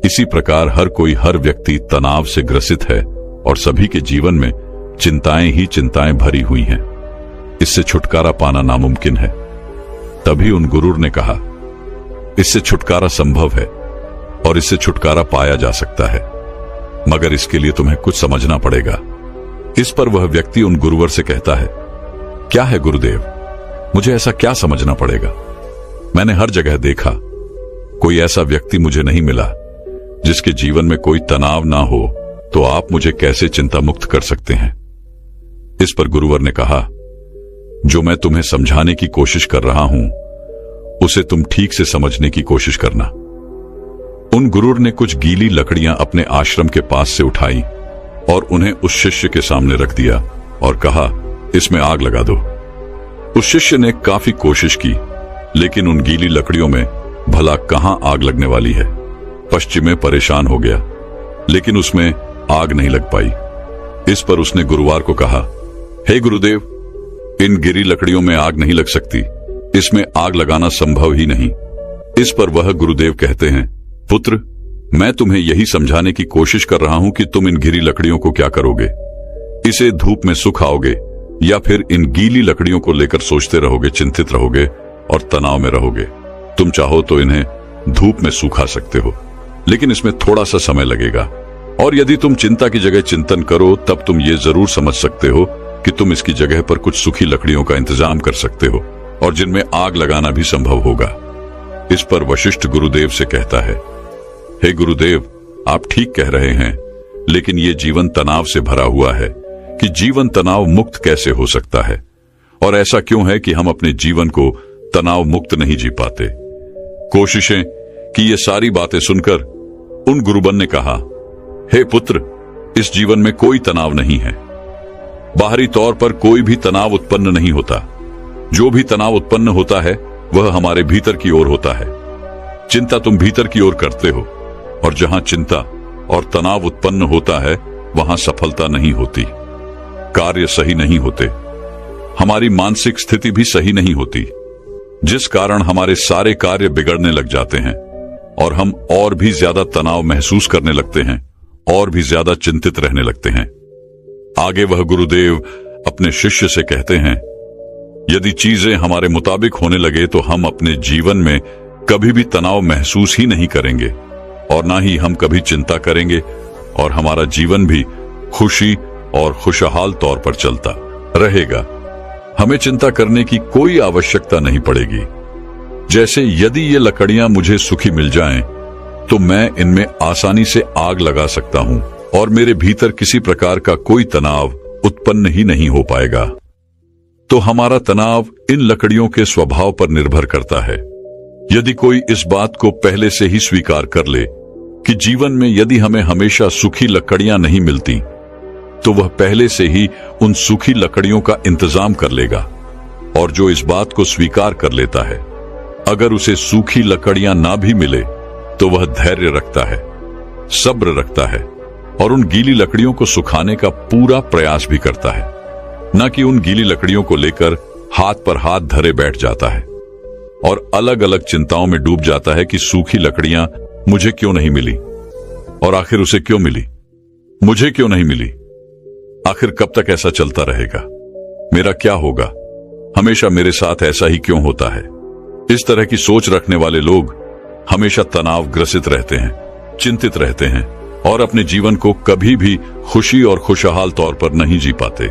इसी प्रकार हर कोई, हर व्यक्ति तनाव से ग्रसित है और सभी के जीवन में चिंताएं ही चिंताएं भरी हुई हैं। इससे छुटकारा पाना नामुमकिन है। तभी उन गुरुर ने कहा, इससे छुटकारा संभव है और इससे छुटकारा पाया जा सकता है, मगर इसके लिए तुम्हें कुछ समझना पड़ेगा। इस पर वह व्यक्ति उन गुरुवर से कहता है, क्या है गुरुदेव, मुझे ऐसा क्या समझना पड़ेगा? मैंने हर जगह देखा, कोई ऐसा व्यक्ति मुझे नहीं मिला जिसके जीवन में कोई तनाव ना हो, तो आप मुझे कैसे चिंता मुक्त कर सकते हैं? इस पर गुरुवर ने कहा, जो मैं तुम्हें समझाने की कोशिश कर रहा हूं उसे तुम ठीक से समझने की कोशिश करना। उन गुरुर ने कुछ गीली लकड़ियां अपने आश्रम के पास से उठाई और उन्हें उस शिष्य के सामने रख दिया और कहा, इसमें आग लगा दो। उस शिष्य ने काफी कोशिश की, लेकिन उन गीली लकड़ियों में भला कहां आग लगने वाली है। पश्चिमे परेशान हो गया, लेकिन उसमें आग नहीं लग पाई। इस पर उसने गुरुवार को कहा, हे गुरुदेव, इन गिरी लकड़ियों में आग नहीं लग सकती, इसमें आग लगाना संभव ही नहीं। इस पर वह गुरुदेव कहते हैं, पुत्र, मैं तुम्हें यही समझाने की कोशिश कर रहा हूं कि तुम इन गिरी लकड़ियों को क्या करोगे। इसे धूप में सुखाओगे या फिर इन गीली लकड़ियों को लेकर सोचते रहोगे, चिंतित रहोगे और तनाव में रहोगे। तुम चाहो तो इन्हें धूप में सुखा सकते हो, लेकिन इसमें थोड़ा सा समय लगेगा। और यदि तुम चिंता की जगह चिंतन करो, तब तुम ये जरूर समझ सकते हो कि तुम इसकी जगह पर कुछ सूखी लकड़ियों का इंतजाम कर सकते हो और जिनमें आग लगाना भी संभव होगा। इस पर वशिष्ठ गुरुदेव से कहता है, हे गुरुदेव, आप ठीक कह रहे हैं, लेकिन ये जीवन तनाव से भरा हुआ है कि जीवन तनाव मुक्त कैसे हो सकता है, और ऐसा क्यों है कि हम अपने जीवन को तनाव मुक्त नहीं जी पाते। कोशिशें कि ये सारी बातें सुनकर उन गुरुबन ने कहा, हे पुत्र, इस जीवन में कोई तनाव नहीं है। बाहरी तौर पर कोई भी तनाव उत्पन्न नहीं होता। जो भी तनाव उत्पन्न होता है वह हमारे भीतर की ओर होता है। चिंता तुम भीतर की ओर करते हो, और जहां चिंता और तनाव उत्पन्न होता है वहां सफलता नहीं होती, कार्य सही नहीं होते, हमारी मानसिक स्थिति भी सही नहीं होती, जिस कारण हमारे सारे कार्य बिगड़ने लग जाते हैं और हम और भी ज्यादा तनाव महसूस करने लगते हैं और भी ज्यादा चिंतित रहने लगते हैं। आगे वह गुरुदेव अपने शिष्य से कहते हैं, यदि चीजें हमारे मुताबिक होने लगे तो हम अपने जीवन में कभी भी तनाव महसूस ही नहीं करेंगे और ना ही हम कभी चिंता करेंगे, और हमारा जीवन भी खुशी और खुशहाल तौर पर चलता रहेगा। हमें चिंता करने की कोई आवश्यकता नहीं पड़ेगी। जैसे यदि ये लकड़ियां मुझे सूखी मिल जाएं, तो मैं इनमें आसानी से आग लगा सकता हूं और मेरे भीतर किसी प्रकार का कोई तनाव उत्पन्न ही नहीं हो पाएगा। तो हमारा तनाव इन लकड़ियों के स्वभाव पर निर्भर करता है। यदि कोई इस बात को पहले से ही स्वीकार कर ले कि जीवन में यदि हमें हमेशा सूखी लकड़ियां नहीं मिलती, तो वह पहले से ही उन सूखी लकड़ियों का इंतजाम कर लेगा। और जो इस बात को स्वीकार कर लेता है, अगर उसे सूखी लकड़ियां ना भी मिले तो वह धैर्य रखता है, सब्र रखता है और उन गीली लकड़ियों को सुखाने का पूरा प्रयास भी करता है, न कि उन गीली लकड़ियों को लेकर हाथ पर हाथ धरे बैठ जाता है और अलग अलग चिंताओं में डूब जाता है कि सूखी लकड़ियां मुझे क्यों नहीं मिली, और आखिर उसे क्यों मिली, मुझे क्यों नहीं मिली, आखिर कब तक ऐसा चलता रहेगा, मेरा क्या होगा, हमेशा मेरे साथ ऐसा ही क्यों होता है। इस तरह की सोच रखने वाले लोग हमेशा तनाव ग्रसित रहते हैं, चिंतित रहते हैं और अपने जीवन को कभी भी खुशी और खुशहाल तौर पर नहीं जी पाते।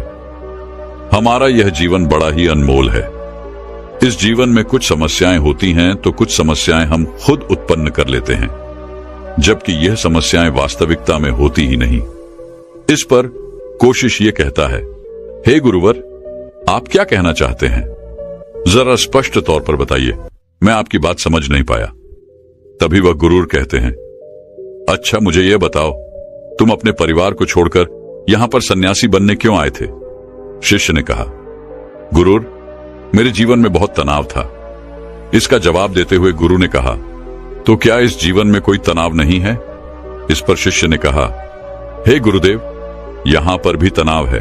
हमारा यह जीवन बड़ा ही अनमोल है। इस जीवन में कुछ समस्याएं होती हैं तो कुछ समस्याएं हम खुद उत्पन्न कर लेते हैं, जबकि यह समस्याएं वास्तविकता में होती ही नहीं। इस पर कोशिश ये कहता है, हे गुरुवर, आप क्या कहना चाहते हैं, जरा स्पष्ट तौर पर बताइए, मैं आपकी बात समझ नहीं पाया। तभी वह गुरुर कहते हैं, अच्छा मुझे यह बताओ, तुम अपने परिवार को छोड़कर यहां पर सन्यासी बनने क्यों आए थे। शिष्य ने कहा, गुरुर, मेरे जीवन में बहुत तनाव था। इसका जवाब देते हुए गुरु ने कहा, तो क्या इस जीवन में कोई तनाव नहीं है। इस पर शिष्य ने कहा, हे गुरुदेव, यहां पर भी तनाव है,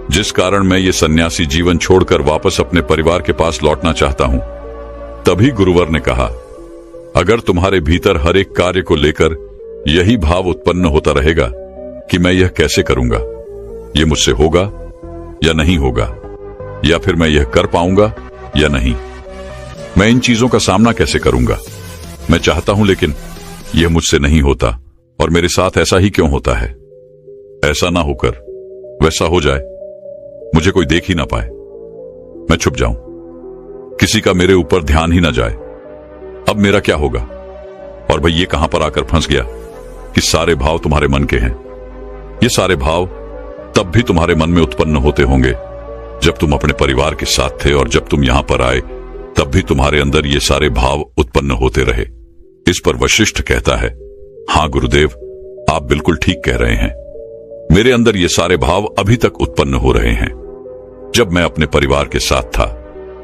जिस कारण मैं ये सन्यासी जीवन छोड़कर वापस अपने परिवार के पास लौटना चाहता हूं। तभी गुरुवर ने कहा, अगर तुम्हारे भीतर हर एक कार्य को लेकर यही भाव उत्पन्न होता रहेगा कि मैं यह कैसे करूंगा, यह मुझसे होगा या नहीं होगा, या फिर मैं यह कर पाऊंगा या नहीं, मैं इन चीजों का सामना कैसे करूंगा, मैं चाहता हूं लेकिन यह मुझसे नहीं होता, और मेरे साथ ऐसा ही क्यों होता है। ऐसा ना होकर वैसा हो जाए, मुझे कोई देख ही ना पाए, मैं छुप जाऊं, किसी का मेरे ऊपर ध्यान ही ना जाए, अब मेरा क्या होगा। और भाई ये कहां पर आकर फंस गया कि सारे भाव तुम्हारे मन के हैं। ये सारे भाव तब भी तुम्हारे मन में उत्पन्न होते होंगे जब तुम अपने परिवार के साथ थे, और जब तुम यहां पर आए तब भी तुम्हारे अंदर ये सारे भाव उत्पन्न होते रहे। इस पर वशिष्ठ कहता है, हां गुरुदेव, आप बिल्कुल ठीक कह रहे हैं, मेरे अंदर ये सारे भाव अभी तक उत्पन्न हो रहे हैं। जब मैं अपने परिवार के साथ था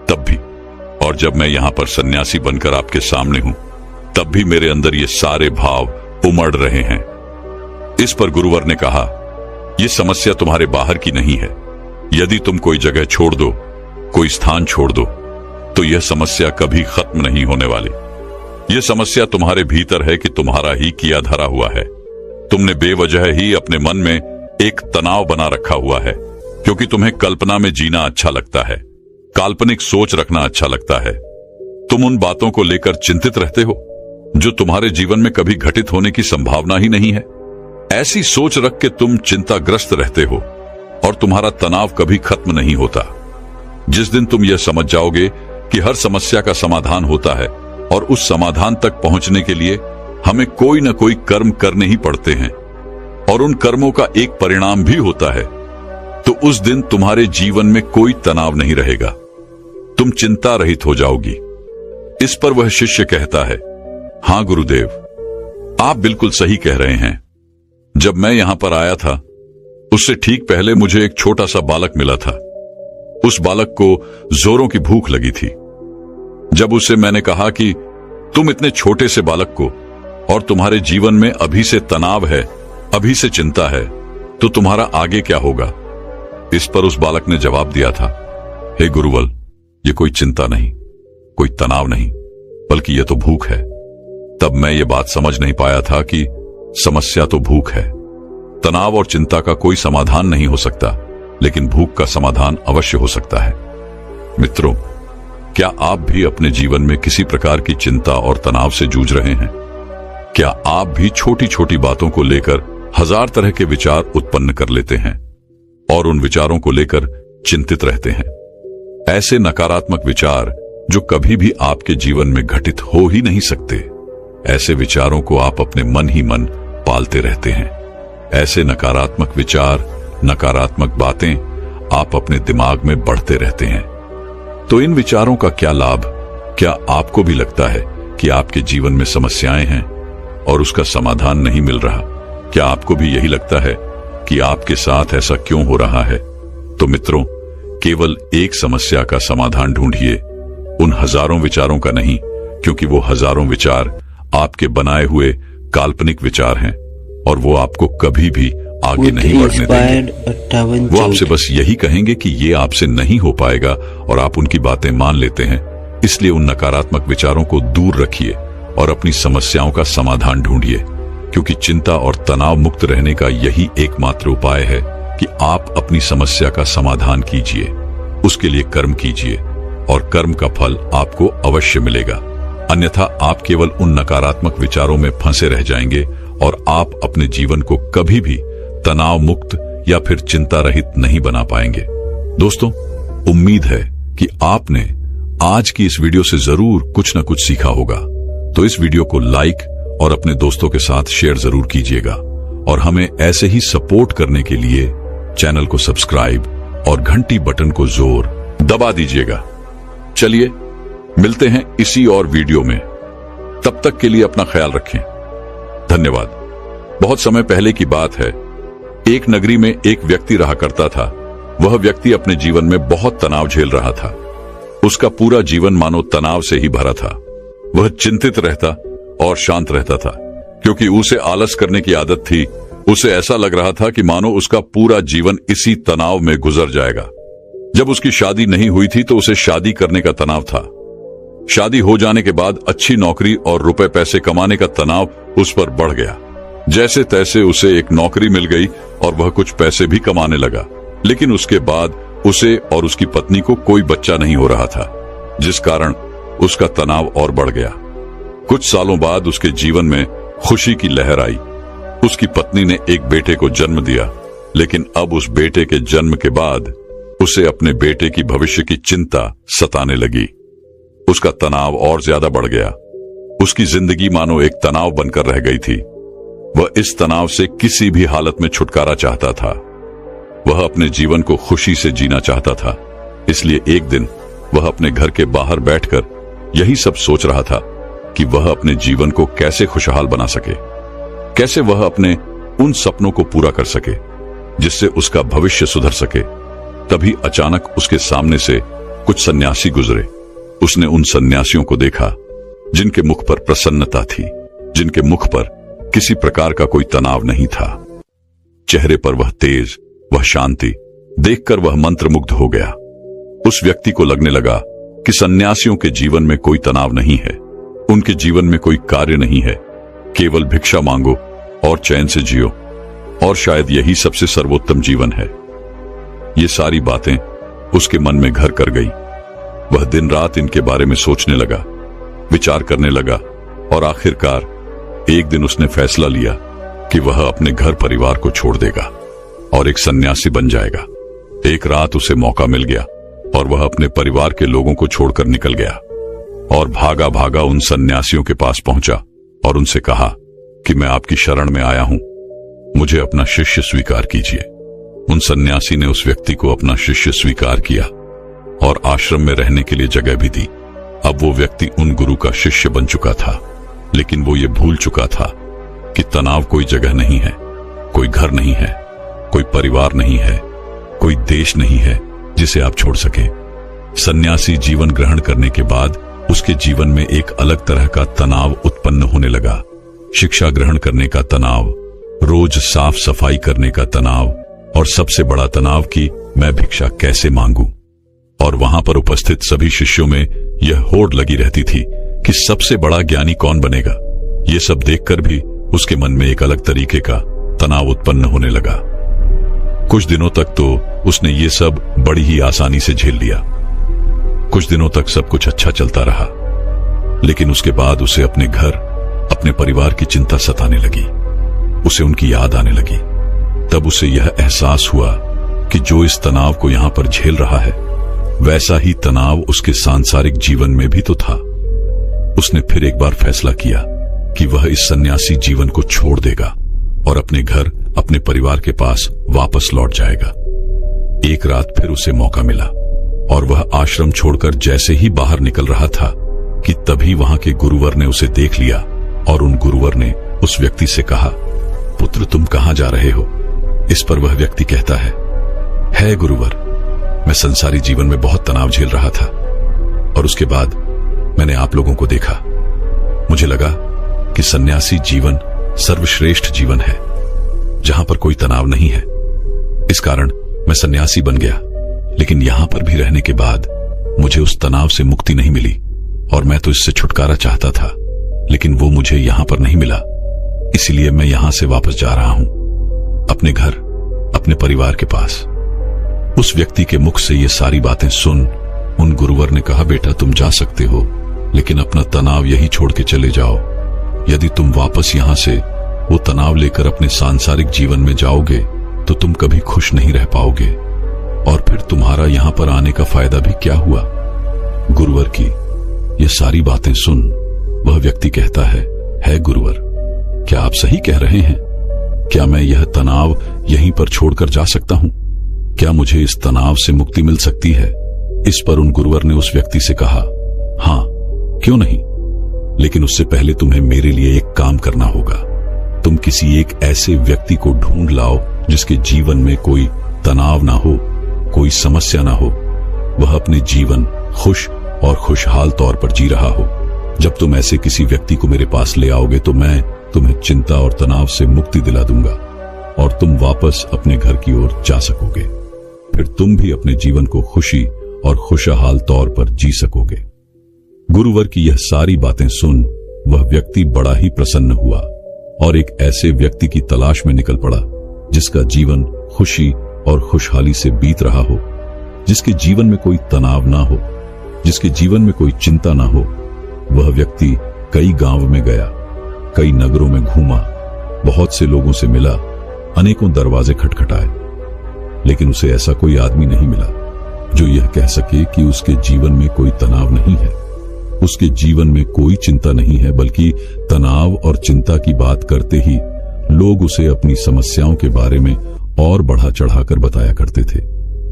तब भी, और जब मैं यहां पर सन्यासी बनकर आपके सामने हूं तब भी मेरे अंदर ये सारे भाव उमड़ रहे हैं। इस पर गुरुवर ने कहा, यह समस्या तुम्हारे बाहर की नहीं है। यदि तुम कोई जगह छोड़ दो, कोई स्थान छोड़ दो, तो यह समस्या कभी खत्म नहीं होने वाली। यह समस्या तुम्हारे भीतर है कि तुम्हारा ही किया धरा हुआ है। तुमने बेवजह ही अपने मन में एक तनाव बना रखा हुआ है, क्योंकि तुम्हें कल्पना में जीना अच्छा लगता है, काल्पनिक सोच रखना अच्छा लगता है। तुम उन बातों को लेकर चिंतित रहते हो जो तुम्हारे जीवन में कभी घटित होने की संभावना ही नहीं है। ऐसी सोच रख के तुम चिंताग्रस्त रहते हो और तुम्हारा तनाव कभी खत्म नहीं होता। जिस दिन तुम यह समझ जाओगे कि हर समस्या का समाधान होता है और उस समाधान तक पहुंचने के लिए हमें कोई न कोई कर्म करने ही पड़ते हैं और उन कर्मों का एक परिणाम भी होता है, तो उस दिन तुम्हारे जीवन में कोई तनाव नहीं रहेगा। तुम चिंता रहित हो जाओगी। इस पर वह शिष्य कहता है, हां गुरुदेव, आप बिल्कुल सही कह रहे हैं। जब मैं यहां पर आया था उससे ठीक पहले मुझे एक छोटा सा बालक मिला था। उस बालक को जोरों की भूख लगी थी। जब उससे मैंने कहा कि तुम इतने छोटे से बालक को, और तुम्हारे जीवन में अभी से तनाव है, अभी से चिंता है, तो तुम्हारा आगे क्या होगा? इस पर उस बालक ने जवाब दिया था, हे गुरुवल, ये कोई चिंता नहीं, कोई तनाव नहीं, बल्कि ये तो भूख है। तब मैं ये बात समझ नहीं पाया था कि समस्या तो भूख है। तनाव और चिंता का कोई समाधान नहीं हो सकता, लेकिन भूख का समाधान अवश्य हो सकता है। मित्रों, क्या आप भी अपने जीवन में किसी प्रकार की चिंता और तनाव से जूझ रहे हैं? क्या आप भी छोटी छोटी बातों को लेकर हजार तरह के विचार उत्पन्न कर लेते हैं और उन विचारों को लेकर चिंतित रहते हैं? ऐसे नकारात्मक विचार जो कभी भी आपके जीवन में घटित हो ही नहीं सकते, ऐसे विचारों को आप अपने मन ही मन पालते रहते हैं। ऐसे नकारात्मक विचार, नकारात्मक बातें आप अपने दिमाग में बढ़ते रहते हैं। तो इन विचारों का क्या लाभ? क्या आपको भी लगता है कि आपके जीवन में समस्याएं हैं और उसका समाधान नहीं मिल रहा? क्या आपको भी यही लगता है कि आपके साथ ऐसा क्यों हो रहा है? तो मित्रों, केवल एक समस्या का समाधान ढूंढिए, उन हजारों विचारों का नहीं, क्योंकि वो हजारों विचार आपके बनाए हुए काल्पनिक विचार हैं और वो आपको कभी भी आगे नहीं बढ़ने देंगे। वो आपसे बस यही कहेंगे कि ये आपसे नहीं हो पाएगा और आप उनकी बातें मान लेते हैं। इसलिए उन नकारात्मक विचारों को दूर रखिए और अपनी समस्याओं का समाधान ढूंढिए, क्योंकि चिंता और तनाव मुक्त रहने का यही एकमात्र उपाय है कि आप अपनी समस्या का समाधान कीजिए, उसके लिए कर्म कीजिए और कर्म का फल आपको अवश्य मिलेगा। अन्यथा आप केवल उन नकारात्मक विचारों में फंसे रह जाएंगे और आप अपने जीवन को कभी भी तनाव मुक्त या फिर चिंता रहित नहीं बना पाएंगे। दोस्तों, उम्मीद है कि आपने आज की इस वीडियो से जरूर कुछ न कुछ सीखा होगा। तो इस वीडियो को लाइक और अपने दोस्तों के साथ शेयर जरूर कीजिएगा और हमें ऐसे ही सपोर्ट करने के लिए चैनल को सब्सक्राइब और घंटी बटन को जोर दबा दीजिएगा। चलिए मिलते हैं इसी और वीडियो में। तब तक के लिए अपना ख्याल रखें। धन्यवाद। बहुत समय पहले की बात है, एक नगरी में एक व्यक्ति रहा करता था। वह व्यक्ति अपने जीवन में बहुत तनाव झेल रहा था। उसका पूरा जीवन मानो तनाव से ही भरा था। वह चिंतित रहता और शांत रहता था, क्योंकि उसे आलस करने की आदत थी। उसे ऐसा लग रहा था कि मानो उसका पूरा जीवन इसी तनाव में गुजर जाएगा। जब उसकी शादी नहीं हुई थी तो उसे शादी करने का तनाव था। शादी हो जाने के बाद अच्छी नौकरी और रुपए पैसे कमाने का तनाव उस पर बढ़ गया। जैसे तैसे उसे एक नौकरी मिल गई और वह कुछ पैसे भी कमाने लगा, लेकिन उसके बाद उसे और उसकी पत्नी को कोई बच्चा नहीं हो रहा था, जिस कारण उसका तनाव और बढ़ गया। कुछ सालों बाद उसके जीवन में खुशी की लहर आई। उसकी पत्नी ने एक बेटे को जन्म दिया, लेकिन अब उस बेटे के जन्म के बाद उसे अपने बेटे की भविष्य की चिंता सताने लगी। उसका तनाव और ज्यादा बढ़ गया। उसकी जिंदगी मानो एक तनाव बनकर रह गई थी। वह इस तनाव से किसी भी हालत में छुटकारा चाहता था। वह अपने जीवन को खुशी से जीना चाहता था। इसलिए एक दिन वह अपने घर के बाहर बैठकर यही सब सोच रहा था कि वह अपने जीवन को कैसे खुशहाल बना सके, कैसे वह अपने उन सपनों को पूरा कर सके जिससे उसका भविष्य सुधर सके। तभी अचानक उसके सामने से कुछ सन्यासी गुजरे। उसने उन सन्यासियों को देखा जिनके मुख पर प्रसन्नता थी, जिनके मुख पर किसी प्रकार का कोई तनाव नहीं था। चेहरे पर वह तेज, वह शांति देखकर वह मंत्रमुग्ध हो गया। उस व्यक्ति को लगने लगा कि सन्यासियों के जीवन में कोई तनाव नहीं है, उनके जीवन में कोई कार्य नहीं है, केवल भिक्षा मांगो और चैन से जियो, और शायद यही सबसे सर्वोत्तम जीवन है। ये सारी बातें उसके मन में घर कर गई। वह दिन रात इनके बारे में सोचने लगा, विचार करने लगा, और आखिरकार एक दिन उसने फैसला लिया कि वह अपने घर परिवार को छोड़ देगा और एक सन्यासी बन जाएगा। एक रात उसे मौका मिल गया और वह अपने परिवार के लोगों को छोड़कर निकल गया और भागा भागा उन सन्यासियों के पास पहुंचा और उनसे कहा कि मैं आपकी शरण में आया हूं, मुझे अपना शिष्य स्वीकार कीजिए। उन सन्यासी ने उस व्यक्ति को अपना शिष्य स्वीकार किया और आश्रम में रहने के लिए जगह भी दी। अब वो व्यक्ति उन गुरु का शिष्य बन चुका था, लेकिन वो ये भूल चुका था कि तनाव कोई जगह नहीं है, कोई घर नहीं है, कोई परिवार नहीं है, कोई देश नहीं है जिसे आप छोड़ सके। सन्यासी जीवन ग्रहण करने के बाद उसके जीवन में एक अलग तरह का तनाव उत्पन्न होने लगा। शिक्षा ग्रहण करने का तनाव, रोज साफ सफाई करने का तनाव, और सबसे बड़ा तनाव कि मैं भिक्षा कैसे मांगू। और वहां पर उपस्थित सभी शिष्यों में यह होड़ लगी रहती थी कि सबसे बड़ा ज्ञानी कौन बनेगा। ये सब देखकर भी उसके मन में एक अलग तरीके का तनाव उत्पन्न होने लगा। कुछ दिनों तक तो उसने ये सब बड़ी ही आसानी से झेल लिया। कुछ दिनों तक सब कुछ अच्छा चलता रहा, लेकिन उसके बाद उसे अपने घर, अपने परिवार की चिंता सताने लगी। उसे उनकी याद आने लगी। तब उसे यह एहसास हुआ कि जो इस तनाव को यहां पर झेल रहा है, वैसा ही तनाव उसके सांसारिक जीवन में भी तो था। उसने फिर एक बार फैसला किया कि वह इस सन्यासी जीवन को छोड़ देगा और अपने घर, अपने परिवार के पास वापस लौट जाएगा। एक रात फिर उसे मौका मिला और वह आश्रम छोड़कर जैसे ही बाहर निकल रहा था कि तभी वहां के गुरुवर ने उसे देख लिया और उन गुरुवर ने उस व्यक्ति से कहा, पुत्र तुम कहां जा रहे हो? इस पर वह व्यक्ति कहता है गुरुवर, मैं संसारी जीवन में बहुत तनाव झेल रहा था और उसके बाद मैंने आप लोगों को देखा। मुझे लगा कि सन्यासी जीवन सर्वश्रेष्ठ जीवन है जहां पर कोई तनाव नहीं है। इस कारण मैं सन्यासी बन गया, लेकिन यहां पर भी रहने के बाद मुझे उस तनाव से मुक्ति नहीं मिली और मैं तो इससे छुटकारा चाहता था, लेकिन वो मुझे यहां पर नहीं मिला। इसीलिए मैं यहां से वापस जा रहा हूं, अपने घर, अपने परिवार के पास। उस व्यक्ति के मुख से ये सारी बातें सुन उन गुरुवर ने कहा, बेटा तुम जा सकते हो, लेकिन अपना तनाव यही छोड़ के चले जाओ। यदि तुम वापस यहां से वो तनाव लेकर अपने सांसारिक जीवन में जाओगे तो तुम कभी खुश नहीं रह पाओगे और फिर तुम्हारा यहां पर आने का फायदा भी क्या हुआ। गुरुवर की ये सारी बातें सुन वह व्यक्ति कहता है गुरुवर, क्या आप सही कह रहे हैं? क्या मैं यह तनाव यहीं पर छोड़कर जा सकता हूं? क्या मुझे इस तनाव से मुक्ति मिल सकती है? इस पर उन गुरुवर ने उस व्यक्ति से कहा, हां क्यों नहीं, लेकिन उससे पहले तुम्हें मेरे लिए एक काम करना होगा। तुम किसी एक ऐसे व्यक्ति को ढूंढ लाओ जिसके जीवन में कोई तनाव ना हो, कोई समस्या ना हो, वह अपने जीवन खुश और खुशहाल तौर पर जी रहा हो। जब तुम ऐसे किसी व्यक्ति को मेरे पास ले आओगे तो मैं तुम्हें चिंता और तनाव से मुक्ति दिला दूंगा और तुम वापस अपने घर की ओर जा सकोगे। फिर तुम भी अपने जीवन को खुशी और खुशहाल तौर पर जी सकोगे। गुरुवर की यह सारी बातें सुन वह व्यक्ति बड़ा ही प्रसन्न हुआ और एक ऐसे व्यक्ति की तलाश में निकल पड़ा जिसका जीवन खुशी और खुशहाली से बीत रहा हो, जिसके जीवन में कोई तनाव ना हो, जिसके जीवन में कोई चिंता ना हो। वह व्यक्ति कई गांव में गया, कई नगरों में घूमा, बहुत से लोगों से मिला, अनेकों दरवाजे खटखटाए, लेकिन उसे ऐसा कोई आदमी नहीं मिला जो यह कह सके कि उसके जीवन में कोई तनाव नहीं है, उसके जीवन में कोई चिंता नहीं है। बल्कि तनाव और चिंता की बात करते ही लोग उसे अपनी समस्याओं के बारे में और बढ़ा चढ़ाकर बताया करते थे।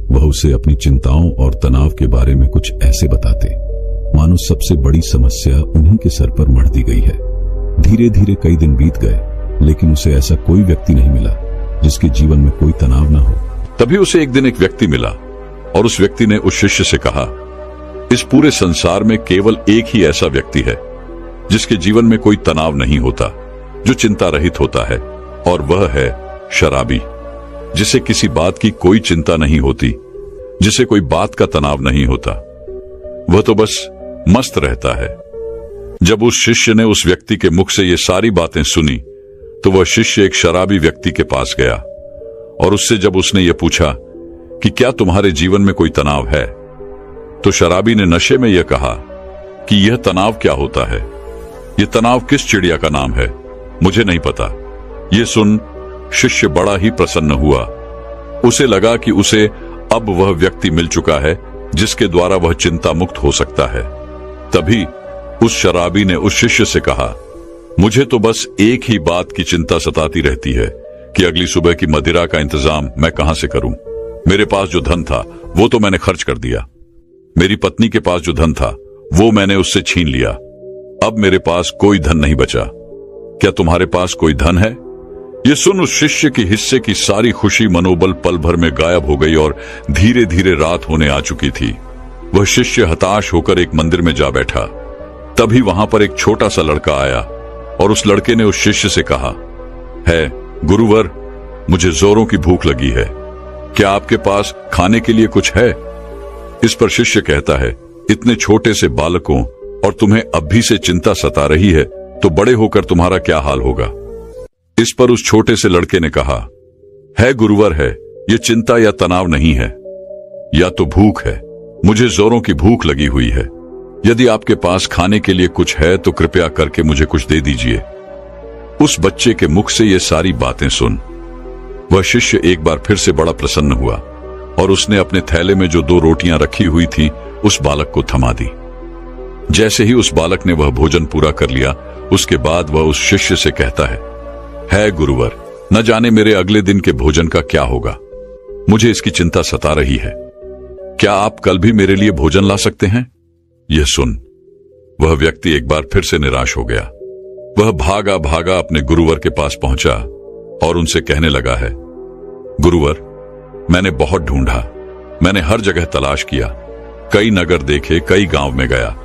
वह उसे अपनी चिंताओं और तनाव के बारे में कुछ ऐसे बताते मानो सबसे बड़ी समस्या उन्हीं के सर पर मढ़ दी गई है। धीरे धीरे कई दिन बीत गए, लेकिन उसे ऐसा कोई व्यक्ति नहीं मिला जिसके जीवन में कोई तनाव ना हो। तभी उसे एक दिन एक व्यक्ति मिला और उस व्यक्ति ने उस शिष्य से कहा, इस पूरे संसार में केवल एक ही ऐसा व्यक्ति है जिसके जीवन में कोई तनाव नहीं होता, जो चिंता रहित होता है, और वह है शराबी, जिसे किसी बात की कोई चिंता नहीं होती, जिसे कोई बात का तनाव नहीं होता, वह तो बस मस्त रहता है। जब उस शिष्य ने उस व्यक्ति के मुख से ये सारी बातें सुनी तो वह शिष्य एक शराबी व्यक्ति के पास गया और उससे जब उसने ये पूछा कि क्या तुम्हारे जीवन में कोई तनाव है, तो शराबी ने नशे में यह कहा कि यह तनाव क्या होता है, यह तनाव किस चिड़िया का नाम है, मुझे नहीं पता। यह सुन शिष्य बड़ा ही प्रसन्न हुआ। उसे लगा कि उसे अब वह व्यक्ति मिल चुका है जिसके द्वारा वह चिंता मुक्त हो सकता है। तभी उस शराबी ने उस शिष्य से कहा, मुझे तो बस एक ही बात की चिंता सताती रहती है कि अगली सुबह की मदिरा का इंतजाम मैं कहां से करूं। मेरे पास जो धन था वो तो मैंने खर्च कर दिया, मेरी पत्नी के पास जो धन था वो मैंने उससे छीन लिया, अब मेरे पास कोई धन नहीं बचा। क्या तुम्हारे पास कोई धन है? ये सुन उस शिष्य के हिस्से की सारी खुशी मनोबल पल भर में गायब हो गई और धीरे धीरे रात होने आ चुकी थी। वह शिष्य हताश होकर एक मंदिर में जा बैठा। तभी वहां पर एक छोटा सा लड़का आया और उस लड़के ने उस शिष्य से कहा, है गुरुवर, मुझे जोरों की भूख लगी है, क्या आपके पास खाने के लिए कुछ है? इस पर शिष्य कहता है, इतने छोटे से बालकों और तुम्हें अब भी से चिंता सता रही है तो बड़े होकर तुम्हारा क्या हाल होगा। इस पर उस छोटे से लड़के ने कहा, है गुरुवर है, ये चिंता या तनाव नहीं है, या तो भूख है, मुझे जोरों की भूख लगी हुई है। यदि आपके पास खाने के लिए कुछ है तो कृपया करके मुझे कुछ दे दीजिए। उस बच्चे के मुख से ये सारी बातें सुन वह शिष्य एक बार फिर से बड़ा प्रसन्न हुआ और उसने अपने थैले में जो 2 रोटियां रखी हुई थी उस बालक को थमा दी। जैसे ही उस बालक ने वह भोजन पूरा कर लिया, उसके बाद वह उस शिष्य से कहता है गुरुवर, न जाने मेरे अगले दिन के भोजन का क्या होगा, मुझे इसकी चिंता सता रही है, क्या आप कल भी मेरे लिए भोजन ला सकते हैं? यह सुन वह व्यक्ति एक बार फिर से निराश हो गया। वह भागा भागा अपने गुरुवर के पास पहुंचा और उनसे कहने लगा है, गुरुवर, मैंने बहुत ढूंढा, मैंने हर जगह तलाश किया, कई नगर देखे, कई गांव में गया,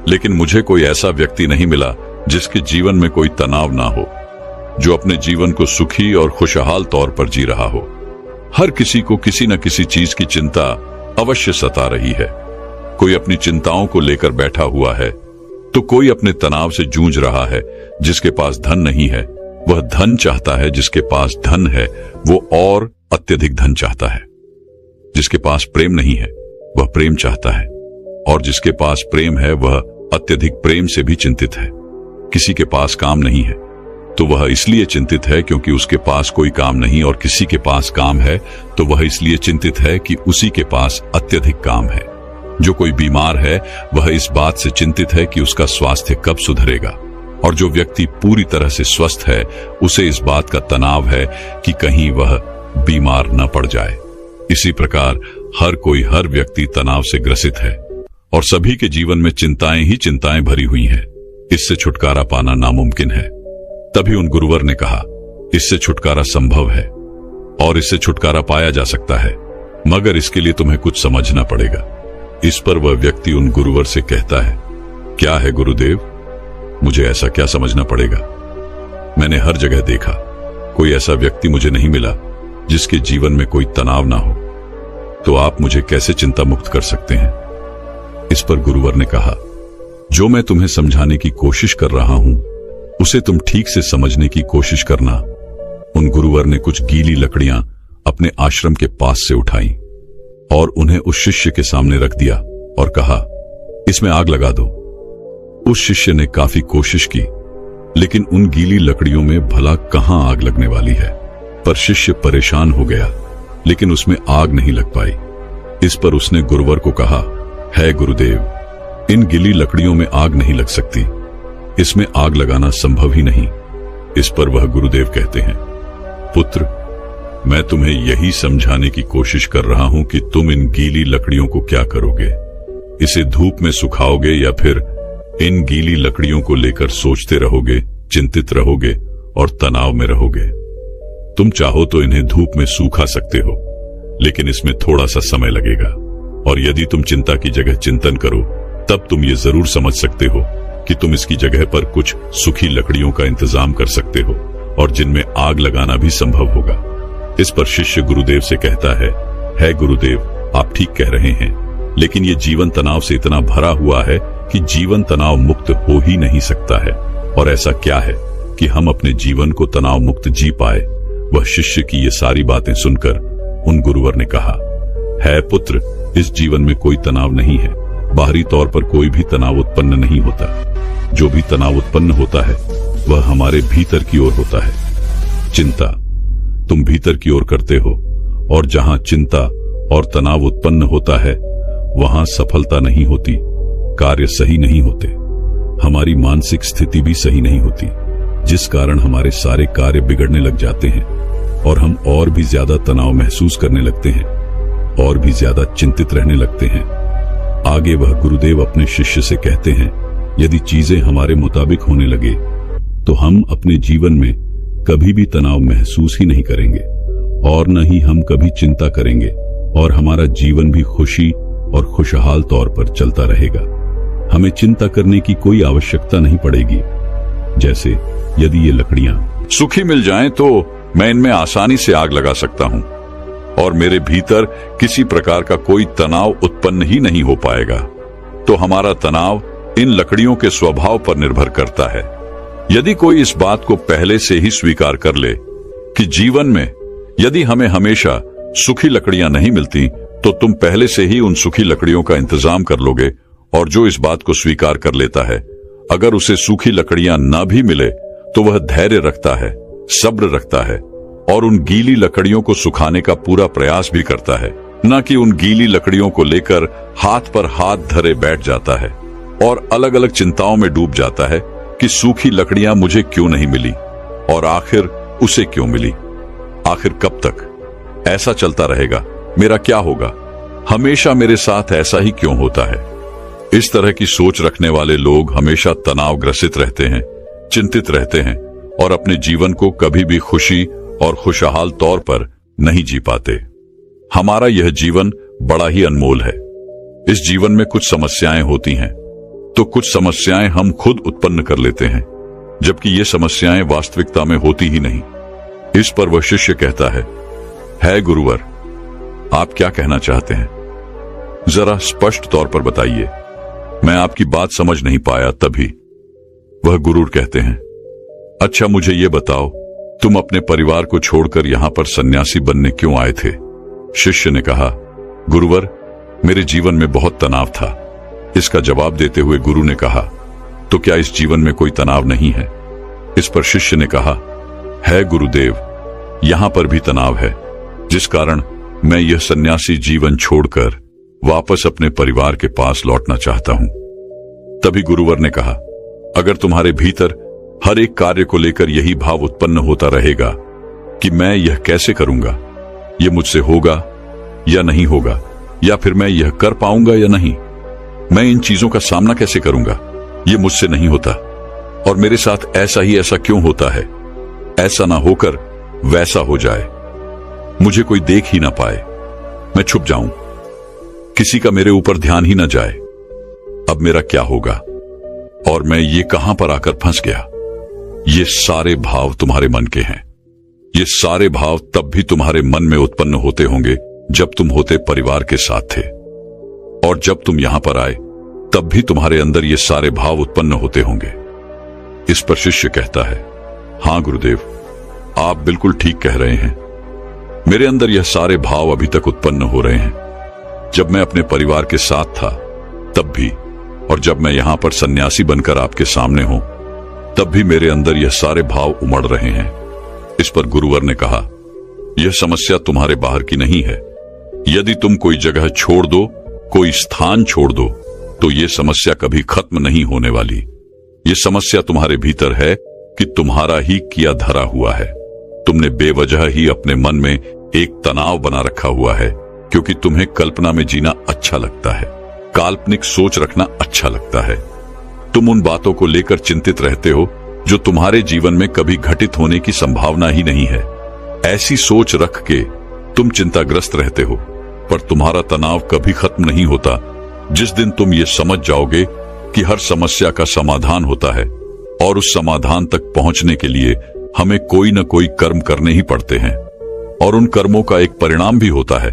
लेकिन मुझे कोई ऐसा व्यक्ति नहीं मिला जिसके जीवन में कोई तनाव ना हो, जो अपने जीवन को सुखी और खुशहाल तौर पर जी रहा हो। हर किसी को किसी न किसी चीज की चिंता अवश्य सता रही है। कोई अपनी चिंताओं को लेकर बैठा हुआ है तो कोई अपने तनाव से जूझ रहा है। जिसके पास धन नहीं है वह धन चाहता है, जिसके पास धन है वो और अत्यधिक धन चाहता है। जिसके पास प्रेम नहीं है वह प्रेम चाहता है, और जिसके पास प्रेम है वह अत्यधिक प्रेम से भी चिंतित है। किसी के पास काम नहीं है तो वह इसलिए चिंतित है क्योंकि उसके पास कोई काम नहीं, और किसी के पास काम है तो वह इसलिए चिंतित है कि उसी के पास अत्यधिक काम है। जो कोई बीमार है वह इस बात से चिंतित है कि उसका स्वास्थ्य कब सुधरेगा, और जो व्यक्ति पूरी तरह से स्वस्थ है उसे इस बात का तनाव है कि कहीं वह बीमार न पड़ जाए। इसी प्रकार हर व्यक्ति तनाव से ग्रसित है और सभी के जीवन में चिंताएं ही चिंताएं भरी हुई हैं। इससे छुटकारा पाना नामुमकिन है। तभी उन गुरुवर ने कहा, इससे छुटकारा संभव है और इससे छुटकारा पाया जा सकता है, मगर इसके लिए तुम्हें कुछ समझना पड़ेगा। इस पर वह व्यक्ति उन गुरुवर से कहता है, क्या है गुरुदेव, मुझे ऐसा क्या समझना पड़ेगा? मैंने हर जगह देखा, कोई ऐसा व्यक्ति मुझे नहीं मिला जिसके जीवन में कोई तनाव ना हो, तो आप मुझे कैसे चिंता मुक्त कर सकते हैं? इस पर गुरुवर ने कहा, जो मैं तुम्हें समझाने की कोशिश कर रहा हूं उसे तुम ठीक से समझने की कोशिश करना। उन गुरुवर ने कुछ गीली लकड़ियां अपने आश्रम के पास से उठाई और उन्हें उस शिष्य के सामने रख दिया और कहा, इसमें आग लगा दो। उस शिष्य ने काफी कोशिश की, लेकिन उन गीली लकड़ियों में भला कहां आग लगने वाली है। पर शिष्य परेशान हो गया, लेकिन उसमें आग नहीं लग पाई। इस पर उसने गुरुवर को कहा, है गुरुदेव, इन गीली लकड़ियों में आग नहीं लग सकती, इसमें आग लगाना संभव ही नहीं। इस पर वह गुरुदेव कहते हैं, पुत्र, मैं तुम्हें यही समझाने की कोशिश कर रहा हूं कि तुम इन गीली लकड़ियों को क्या करोगे, इसे धूप में सुखाओगे या फिर इन गीली लकड़ियों को लेकर सोचते रहोगे, चिंतित रहोगे और तनाव में रहोगे। तुम चाहो तो इन्हें धूप में सूखा सकते हो, लेकिन इसमें थोड़ा सा समय लगेगा। और यदि तुम चिंता की जगह चिंतन करो, तब तुम ये जरूर समझ सकते हो कि तुम इसकी जगह पर कुछ सूखी लकड़ियों का इंतजाम कर सकते हो और जिनमें आग लगाना भी संभव होगा। इस पर शिष्य गुरुदेव से कहता है गुरुदेव, आप ठीक कह रहे हैं, लेकिन ये जीवन तनाव से इतना भरा हुआ है कि जीवन तनाव मुक्त हो ही नहीं सकता है। और ऐसा क्या है कि हम अपने जीवन को तनाव मुक्त जी पाए? वह शिष्य की ये सारी बातें सुनकर उन गुरुवर ने कहा, है पुत्र, इस जीवन में कोई तनाव नहीं है। बाहरी तौर पर कोई भी तनाव उत्पन्न नहीं होता। जो भी तनाव उत्पन्न होता है वह हमारे भीतर की ओर होता है। चिंता तुम भीतर की ओर करते हो, और जहां चिंता और तनाव उत्पन्न होता है वहां सफलता नहीं होती, कार्य सही नहीं होते, हमारी मानसिक स्थिति भी सही नहीं होती, जिस कारण हमारे सारे कार्य बिगड़ने लग जाते हैं और हम और भी ज्यादा तनाव महसूस करने लगते हैं, और भी ज्यादा चिंतित रहने लगते हैं। आगे वह गुरुदेव अपने शिष्य से कहते हैं, यदि चीजें हमारे मुताबिक होने लगे तो हम अपने जीवन में कभी भी तनाव महसूस ही नहीं करेंगे, और न ही हम कभी चिंता करेंगे, और हमारा जीवन भी खुशी और खुशहाल तौर पर चलता रहेगा। हमें चिंता करने की कोई आवश्यकता नहीं पड़ेगी। जैसे यदि ये लकड़ियां सूखी मिल जाएं तो मैं इनमें आसानी से आग लगा सकता हूं और मेरे भीतर किसी प्रकार का कोई तनाव उत्पन्न ही नहीं हो पाएगा। तो हमारा तनाव इन लकड़ियों के स्वभाव पर निर्भर करता है। यदि कोई इस बात को पहले से ही स्वीकार कर ले कि जीवन में यदि हमें हमेशा सूखी लकड़ियां नहीं मिलती, तो तुम पहले से ही उन सूखी लकड़ियों का इंतजाम कर लोगे। और जो इस बात को स्वीकार कर लेता है, अगर उसे सूखी लकड़ियां न भी मिले तो वह धैर्य रखता है, सब्र रखता है और उन गीली लकड़ियों को सुखाने का पूरा प्रयास भी करता है, न कि उन गीली लकड़ियों को लेकर हाथ पर हाथ धरे बैठ जाता है और अलग अलग चिंताओं में डूब जाता है कि सूखी लकड़ियां मुझे क्यों नहीं मिली और आखिर उसे क्यों मिली, आखिर कब तक ऐसा चलता रहेगा, मेरा क्या होगा, हमेशा मेरे साथ ऐसा ही क्यों होता है। इस तरह की सोच रखने वाले लोग हमेशा तनाव ग्रसित रहते हैं, चिंतित रहते हैं और अपने जीवन को कभी भी खुशी और खुशहाल तौर पर नहीं जी पाते। हमारा यह जीवन बड़ा ही अनमोल है। इस जीवन में कुछ समस्याएं होती हैं, तो कुछ समस्याएं हम खुद उत्पन्न कर लेते हैं, जबकि ये समस्याएं वास्तविकता में होती ही नहीं। इस पर वह शिष्य कहता है गुरुवर, आप क्या कहना चाहते हैं? जरा स्पष्ट तौर पर बताइए, मैं आपकी बात समझ नहीं पाया। तभी वह गुरु कहते हैं, अच्छा मुझे ये बताओ, तुम अपने परिवार को छोड़कर यहां पर सन्यासी बनने क्यों आए थे? शिष्य ने कहा, गुरुवर, मेरे जीवन में बहुत तनाव था। इसका जवाब देते हुए गुरु ने कहा, तो क्या इस जीवन में कोई तनाव नहीं है? इस पर शिष्य ने कहा, है गुरुदेव, यहां पर भी तनाव है, जिस कारण मैं यह सन्यासी जीवन छोड़कर वापस अपने परिवार के पास लौटना चाहता हूं। तभी गुरुवर ने कहा, अगर तुम्हारे भीतर हर एक कार्य को लेकर यही भाव उत्पन्न होता रहेगा कि मैं यह कैसे करूंगा, यह मुझसे होगा या नहीं होगा, या फिर मैं यह कर पाऊंगा या नहीं, मैं इन चीजों का सामना कैसे करूंगा, यह मुझसे नहीं होता और मेरे साथ ऐसा ही ऐसा क्यों होता है, ऐसा ना होकर वैसा हो जाए, मुझे कोई देख ही ना पाए, मैं छुप जाऊं, किसी का मेरे ऊपर ध्यान ही ना जाए, अब मेरा क्या होगा और मैं ये कहां पर आकर फंस गया। ये सारे भाव तुम्हारे मन के हैं। ये सारे भाव तब भी तुम्हारे मन में उत्पन्न होते होंगे जब तुम होते परिवार के साथ थे, और जब तुम यहां पर आए तब भी तुम्हारे अंदर ये सारे भाव उत्पन्न होते होंगे। इस पर शिष्य कहता है, हां गुरुदेव, आप बिल्कुल ठीक कह रहे हैं, मेरे अंदर यह सारे भाव अभी तक उत्पन्न हो रहे हैं। जब मैं अपने परिवार के साथ था तब भी, और जब मैं यहां पर सन्यासी बनकर आपके सामने हूं तब भी मेरे अंदर यह सारे भाव उमड़ रहे हैं। इस पर गुरुवर ने कहा, यह समस्या तुम्हारे बाहर की नहीं है। यदि तुम कोई जगह छोड़ दो, कोई स्थान छोड़ दो, तो यह समस्या कभी खत्म नहीं होने वाली। यह समस्या तुम्हारे भीतर है कि तुम्हारा ही किया धरा हुआ है। तुमने बेवजह ही अपने मन में एक तनाव बना रखा हुआ है, क्योंकि तुम्हें कल्पना में जीना अच्छा लगता है, काल्पनिक सोच रखना अच्छा लगता है। तुम उन बातों को लेकर चिंतित रहते हो जो तुम्हारे जीवन में कभी घटित होने की संभावना ही नहीं है। ऐसी सोच रख के तुम चिंताग्रस्त रहते हो, पर तुम्हारा तनाव कभी खत्म नहीं होता जिस दिन तुम ये समझ जाओगे कि हर समस्या का समाधान होता है और उस समाधान तक पहुंचने के लिए हमें कोई न कोई कर्म करने ही पड़ते हैं और उन कर्मों का एक परिणाम भी होता है।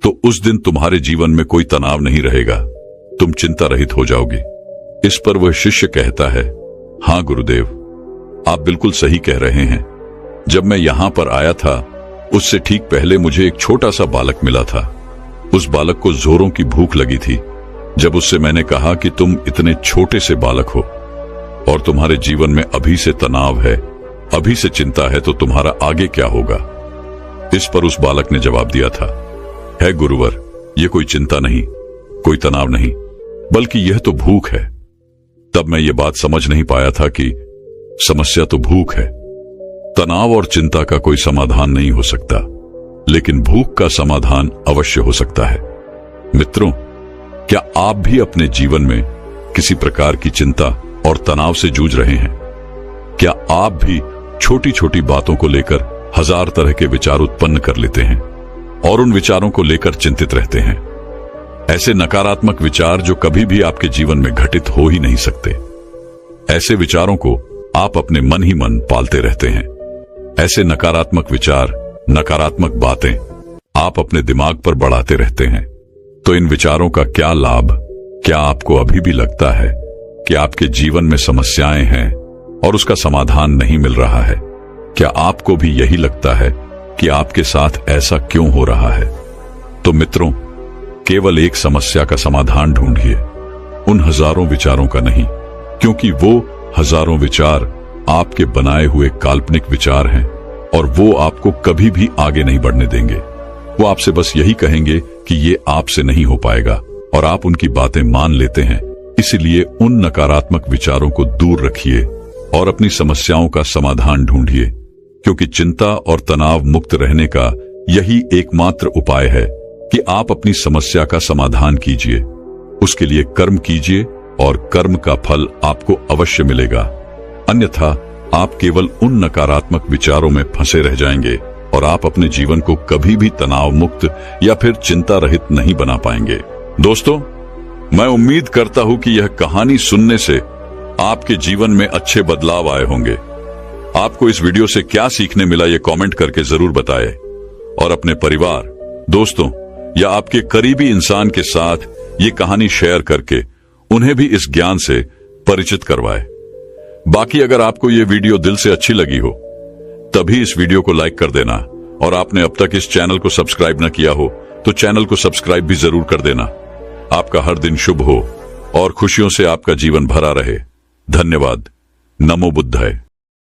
तो उस दिन तुम्हारे जीवन में कोई तनाव नहीं रहेगा, तुम चिंता रहित हो जाओगे। इस पर वह शिष्य कहता है, हाँ गुरुदेव, आप बिल्कुल सही कह रहे हैं। जब मैं यहां पर आया था उससे ठीक पहले मुझे एक छोटा सा बालक मिला था। उस बालक को जोरों की भूख लगी थी। जब उससे मैंने कहा कि तुम इतने छोटे से बालक हो और तुम्हारे जीवन में अभी से तनाव है, अभी से चिंता है, तो तुम्हारा आगे क्या होगा। इस पर उस बालक ने जवाब दिया था, है गुरुवर, यह कोई चिंता नहीं, कोई तनाव नहीं, बल्कि यह तो भूख है। तब मैं ये बात समझ नहीं पाया था कि समस्या तो भूख है। तनाव और चिंता का कोई समाधान नहीं हो सकता, लेकिन भूख का समाधान अवश्य हो सकता है। मित्रों, क्या आप भी अपने जीवन में किसी प्रकार की चिंता और तनाव से जूझ रहे हैं? क्या आप भी छोटी छोटी बातों को लेकर हजार तरह के विचार उत्पन्न कर लेते हैं और उन विचारों को लेकर चिंतित रहते हैं? ऐसे नकारात्मक विचार जो कभी भी आपके जीवन में घटित हो ही नहीं सकते। ऐसे विचारों को आप अपने मन ही मन पालते रहते हैं। ऐसे नकारात्मक विचार, नकारात्मक बातें आप अपने दिमाग पर बढ़ाते रहते हैं। तो इन विचारों का क्या लाभ? क्या आपको अभी भी लगता है कि आपके जीवन में समस्याएं हैं और उसका समाधान नहीं मिल रहा है? क्या आपको भी यही लगता है कि आपके साथ ऐसा क्यों हो रहा है? तो मित्रों, केवल एक समस्या का समाधान ढूंढिए, उन हजारों विचारों का नहीं, क्योंकि वो हजारों विचार आपके बनाए हुए काल्पनिक विचार हैं और वो आपको कभी भी आगे नहीं बढ़ने देंगे। वो आपसे बस यही कहेंगे कि ये आपसे नहीं हो पाएगा और आप उनकी बातें मान लेते हैं। इसलिए उन नकारात्मक विचारों को दूर रखिए और अपनी समस्याओं का समाधान ढूंढिए, क्योंकि चिंता और तनाव मुक्त रहने का यही एकमात्र उपाय है कि आप अपनी समस्या का समाधान कीजिए। उसके लिए कर्म कीजिए और कर्म का फल आपको अवश्य मिलेगा। अन्यथा आप केवल उन नकारात्मक विचारों में फंसे रह जाएंगे और आप अपने जीवन को कभी भी तनाव मुक्त या फिर चिंता रहित नहीं बना पाएंगे। दोस्तों, मैं उम्मीद करता हूं कि यह कहानी सुनने से आपके जीवन में अच्छे बदलाव आए होंगे। आपको इस वीडियो से क्या सीखने मिला, ये कमेंट करके जरूर बताएं और अपने परिवार, दोस्तों या आपके करीबी इंसान के साथ ये कहानी शेयर करके उन्हें भी इस ज्ञान से परिचित करवाएं। बाकी अगर आपको ये वीडियो दिल से अच्छी लगी हो तभी इस वीडियो को लाइक कर देना और आपने अब तक इस चैनल को सब्सक्राइब न किया हो तो चैनल को सब्सक्राइब भी जरूर कर देना। आपका हर दिन शुभ हो और खुशियों से आपका जीवन भरा रहे। धन्यवाद। नमो बुद्धाय।